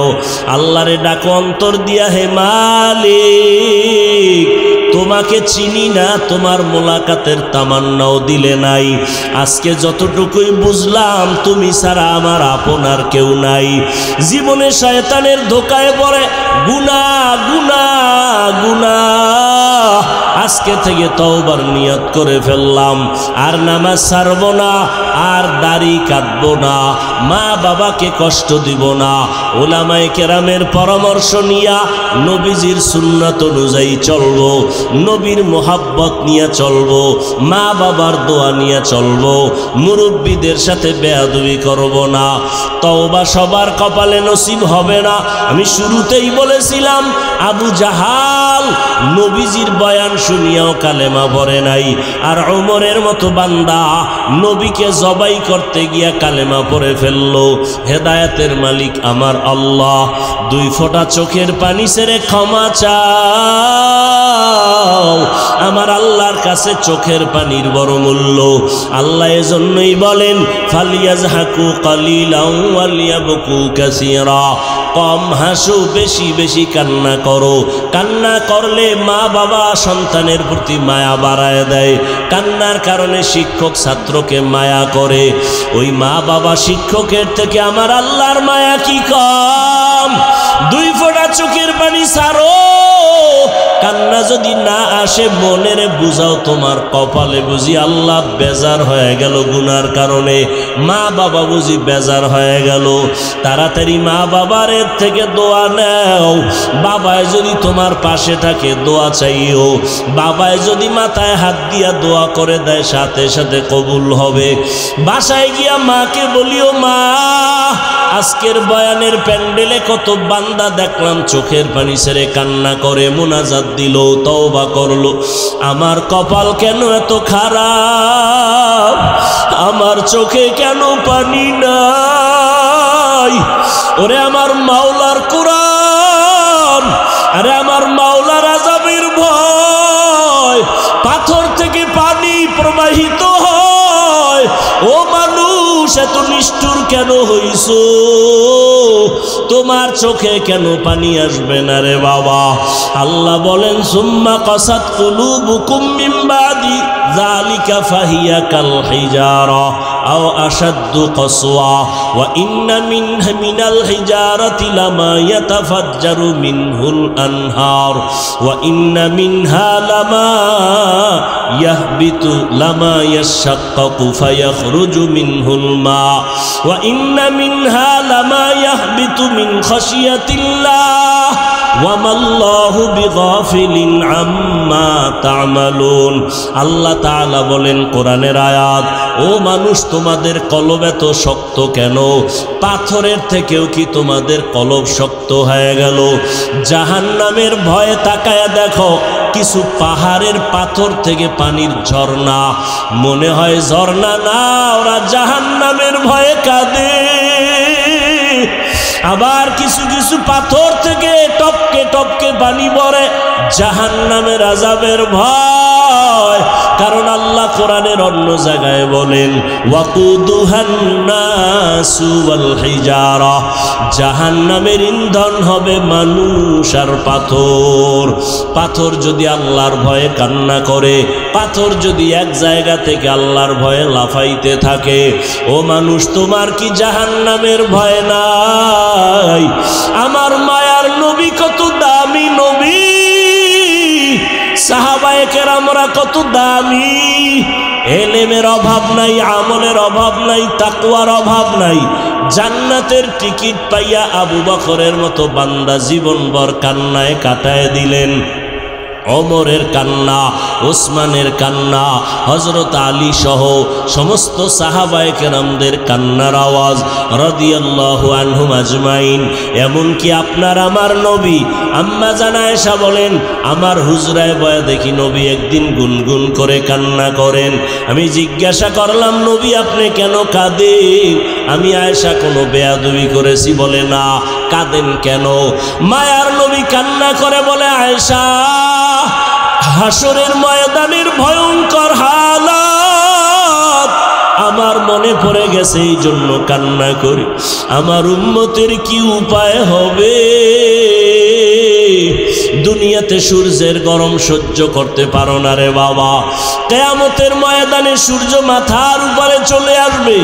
আল্লাহরে ডাকো অন্তর দিয়া, হে মালিক তোমাকে চিনি না, তোমার মোলাকাতের তামান্নাও দিলে নাই। আজকে যতটুকুই বুঝলাম, তুমি ছাড়া আমার আপনার কেউ নাই। জীবনে শয়তানের ধোকায় পড়ে গুনাহ গুনাহ গুনাহ, আজকে থেকে তওবার নিয়ত করে ফেললাম, আর নামাজ ছাড়ব না, আর দাড়ি কাটব না, মা বাবাকে কষ্ট দিব না। ওলামায়ে কেরামের পরামর্শ নিয়া নবীজির সুন্নাত অনুযায়ী চলব, নবীর মোহাব্বত নিয়ে চলব, মা বাবার দোয়া নিয়ে চলব, মুরব্বীদের সাথে বেয়াদবি করব না। তওবা সবার কপালে নসিব হবে না। আমি শুরুতেই বলেছিলাম, আবু জাহাল নবীজির বয়ান শুনিয়াও কালেমা পড়ে নাই, আর ওমরের মতো বান্দা নবীকে জবাই করতে গিয়া কালেমা পড়ে ফেললো। হেদায়েতের মালিক আমার আল্লাহ, দুই ফোঁটা চোখের পানি ছেড়ে ক্ষমা চাও। আমার আল্লাহর কাছে চোখের পানির বড় মূল্য। আল্লাহ এজন্যই বলেন, ফালিয়াজহাকু কালিলাও ওয়ালিয়াবকু কাসীরা, কম হাসো, বেশি বেশি কান্না করো। কান্না করলে মা বাবা সন্তানের প্রতি মায়া বাড়ায় দেয়, কান্নার কারণে শিক্ষক ছাত্রকে মায়া করে। ওই মা বাবা শিক্ষকের থেকে আমার আল্লাহর মায়া কি কম? দুই ফোঁটা চোখের পানি ছাড়ো, কান্না যদি না আসে মনের বুঝাও তোমার কপালে বুঝি আল্লাহ বেজার হয়ে গেল গুনার কারণে, মা বাবা বুঝি বেজার হয়ে গেল। তাড়াতাড়ি মা বাবার থেকে দোয়া নাও। বাবায় যদি তোমার পাশে থাকে দোয়া চাইও, বাবায় যদি মাথায় হাত দিয়া দোয়া করে দেয় সাথে সাথে কবুল হবে। বাসায় গিয়া মাকে বলিও, মা আজকের বয়ানের প্যান্ডেলে কত বান্দা দেখলাম চোখের পানি ছেড়ে কান্না করে মুনাজাত দিল, তওবা করলো, আমার কপাল কেন এত খারাপ, আমার চোখে কেন পানি নাই। ওরে আমার মাওলার কুরআন, আরে আমার মাওলার আযাবের ভয়, পাথর থেকে পানি প্রবাহিত হয়। ও মানুষ এত নিষ্ঠুর কেন হইছো, তোমার চোখে কেন পানি আসবে না রে বাবা। আল্লাহ বলেন সুম্মা কাসাত কুলুবুকুম মিন বাদি যালিকা ফাহিয়া কাল হিজারা আও আশাদ্দু কসওয়া ওয়া ইন্না মিনাল হিজারাতি লামা ইয়াতাফাজ্জারু মিনহুল আনহার ওয়া ইন্না মিনহা লামা ইয়াহবিতু লামা ইয়াশাক্কাকু ফায়াখরুজু মিনহুল মা ওয়া ইন্না মিনহা লামা ইয়াহবিতু মিন খাশিয়াতিল্লাহ ওয়ামাল্লাহু বিগাফিলিন আম্মা তা'মালুন। আল্লাহ তাআলা বলেন কোরআনের আয়াত, ও মানুষ তোমাদের কলব এত শক্ত কেন? পাথরের থেকেও কি তোমাদের কলব শক্ত হয়ে গেল? জাহান্নামের ভয়ে তাকায়া দেখো, কিছু পাহাড়ের পাথর থেকে পানির ঝর্ণা, মনে হয় ঝর্ণা না, ওরা জাহান্নামের ভয়ে কাঁদে। আবার কিছু কিছু পাথর থেকে টপকে টপকে পানি পড়ে, জাহান্নামের আযাবের ভয়। কারণ আল্লাহ কোরআনের অন্য জায়গায় বলেন ওয়াকুদুহান নাসু ওয়াল হিজারা, জাহান্নামের ইন্ধন হবে মানুষ আর পাথর। পাথর যদি আল্লাহর ভয়ে কান্না করে, পাথর যদি এক জায়গা থেকে আল্লাহর ভয়ে লাফাইতে থাকে, ও মানুষ তোমার কি জাহান্নামের ভয় নাই? আমার মায়ার নবী কত দামি নবী, সাহাবায়ে কেরামরা কত দামি, এলেমের অভাব নাই, আমলের অভাব নাই, তাকওয়ার অভাব নাই। জান্নাতের টিকিট পাইয়া আবু বকরের মতো বান্দা জীবনভর কান্নায় কাটায় দিলেন। ওমরের কান্না, ওসমানের কান্না, হযরত আলী সহ সমস্ত সাহাবায়ে কেরামদের কান্নার আওয়াজ রাদিয়াল্লাহু আনহুম আজমাইন। এমনকি আপনার আমার নবী আম্মা জান আয়েশা বলেন, আমার হুজরায় বয়া দেখি নবী একদিন গুনগুন করে কান্না করেন। আমি জিজ্ঞাসা করলাম, নবী আপনি কেন কাঁদেন? আমি আয়েশা কোনো বেয়াদবি করেছি? বলে না। কাঁদেন কেন? মায়ার নবী কান্না করে বলে, আয়েশা হাসরের ময়দানের ভয়ঙ্কর হালাত আমার মনে পড়ে গেছে, এই জন্য কান্না করি। আমার উম্মতের কি উপায় হবে? দুনিয়াতে সূর্যের গরম সহ্য করতে পারো না রে বাবা, কিয়ামতের ময়দানে সূর্য মাথার উপরে চলে আসবে,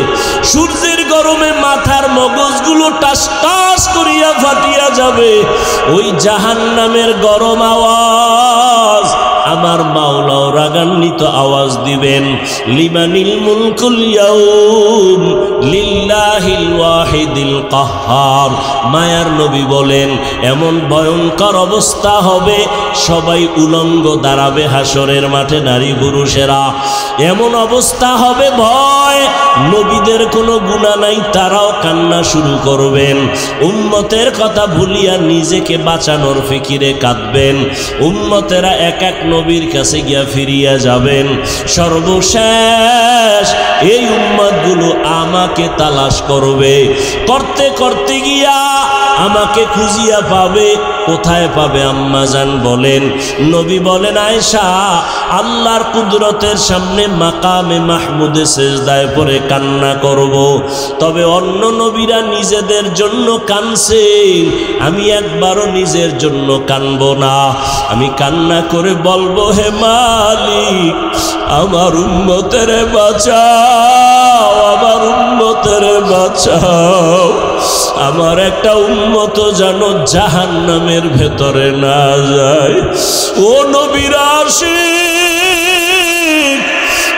সূর্যের গরমে মাথার মগজগুলো টাস টাস করিয়া ফাটিয়া যাবে। ওই জাহান্নামের গরম আওয়াজ আমার মাওলাও রাগান্বিত আওয়াজ দিবেন, লিমানিল মুলকুল ইয়াউম লিল্লাহিল ওয়াহিদিল কাহ্হার। মায়ার নবী বলেন, এমন ভয়ঙ্কর অবস্থা হবে, সবাই উলঙ্গ দাঁড়াবে হাসরের মাঠে, নারী পুরুষেরা। এমন অবস্থা হবে, ভয়, নবীদের কোনো গুনাহ নাই, তারাও কান্না শুরু করবেন। উম্মতের কথা ভুলিয়া নিজেকে বাঁচানোর ফিকিরে কাঁদবেন। উম্মতেরা এক এক নবীর কাছে গিয়া ফিরিয়া যাবেন। সর্বশেষ এই উম্মতগুলো আমাকে তালাশ করবে, করতে করতে গিয়া আমাকে খুঁজিয়া পাবে। কোথায় পাবে? আম্মা জান বলেন, নবী বলেন, আয়েশা আল্লাহর কুদরতের সামনে মাকামে মাহমুদে সেজদায় পড়ে কান্না করব। তবে অন্য নবীরা নিজেদের জন্য কানছেন, আমি একবারও নিজের জন্য কানবো না। আমি কান্না করে বলবো, হে মালিক আমার উম্মতের বাঁচাও, আমার উম্মতের বাঁচাও। আমার একটা উম্মত যেন জাহান্নামের ভেতরে না যায়। ও নবীর আশিক,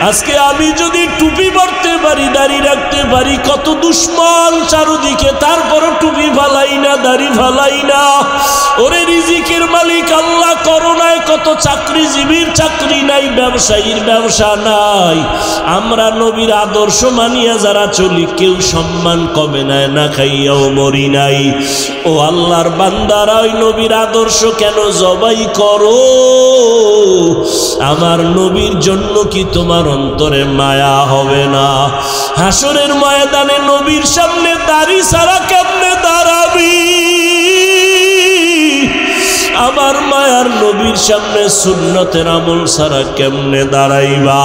আজকে আমি যদি টুপি পরতে পারি, দাড়ি রাখতে পারি, কত দুশ্মন চারদিকে, তারপরও টুপি ফালাই না, দাড়ি ফালাই না। ওরে রিজিকের মালিক আল্লাহ, করোনায় কত চাকরিজীবীর চাকরি নাই, ব্যবসায়ীর ব্যবসা নাই। আমরা নবীর আদর্শ মানিয়া যারা চলি, কেউ সম্মান কমে নেয় না, খাইয়াও মরি নাই। ও আল্লাহর বান্দারা, ওই নবীর আদর্শ কেন জবাই করো? আমার নবীর জন্য কি তোমার অন্তরে মায়া হবে না? হাসরের ময়দানে নবীর সামনে দাড়ি ছাড়া কেমনে দাঁড়াবি? আমার মায়ার নবীর সামনে সুন্নতের আমল ছাড়া কেমনে দাঁড়াইবা?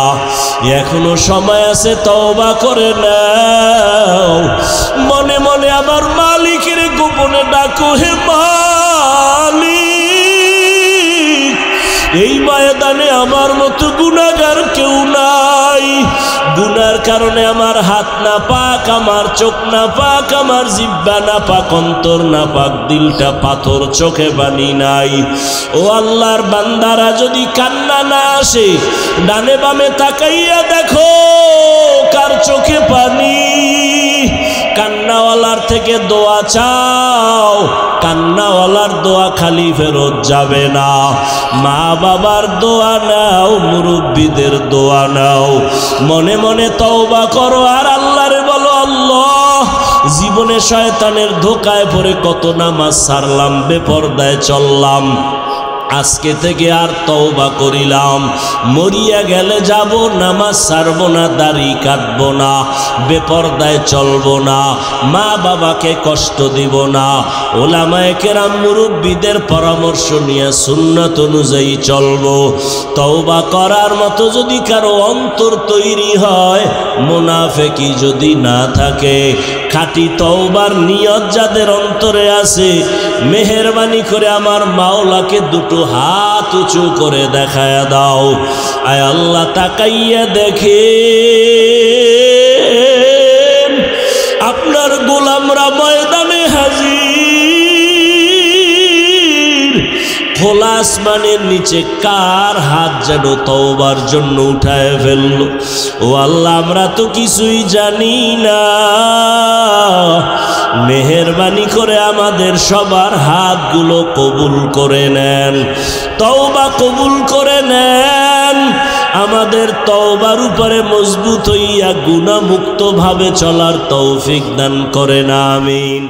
এখনো সময় আছে, তওবা করে নাও। মনে মনে আমার মালিকের গোপনে ডাকো, হে মালিক, এই ময়দানে আমার মতো গুনাহগার কেউ নাই। গুনার কারণে আমার হাত না পাক, আমার চোখ না পাক, আমার জিহ্বা না পাক, অন্তর না পাক, দিলটা পাথর, চোখে পানি নাই। ও আল্লাহর বান্দারা, যদি কান্না না আসে, ডানে বামে তাকাইয়া দেখো কার চোখে পানি। কান্নাওয়ালার থেকে দোয়া চাও, কান্নাওয়ালার দোয়া খালি ফেরত যাবে না। মা বাবার দোয়া নাও, মুরব্বীদের দোয়া নাও। মনে মনে তওবা করো আর আল্লাহরে বলো, আল্লাহ, জীবনে শয়তানের ধোকায় পড়ে কত নামাজ ছাড়লাম, বেপরদায় চললাম, আজকে থেকে আর তওবা করিলাম। মরিয়া গেলে যাব, নামাজ ছাড়বো না, দাড়ি কাটবো না, বেপরদায় চলবো না, মা বাবাকে কষ্ট দিব না, ওলামায়ে কেরাম মুরব্বীদের পরামর্শ নিয়ে সুন্নাত অনুযায়ী চলবো। তওবা করার মতো যদি কারো অন্তর তৈরি হয়, মুনাফিকি যদি না থাকে, খাঁটি তওবার নিয়ত যাদের অন্তরে আছে, মেহেরবানি করে আমার মাওলাকে দুটো হাত উঁচু করে দেখায়া দাও। আয় আল্লাহ, তাকাইয়া দেখে আপনার গোলামরা ময়দানে হাজির। খোলা আসমানের নিচে কার হাত যেন তওবার জন্য উঠায় ফেললো। ও আল্লাহ, আমরা তো কিছুই জানি না, মেহেরবানি করে আমাদের সবার হাতগুলো কবুল করে নেন, তওবা কবুল করে নেন। আমাদের তওবার উপরে মজবুত হইয়া গুনাহমুক্ত ভাবে চলার তৌফিক দান করেন, আমিন।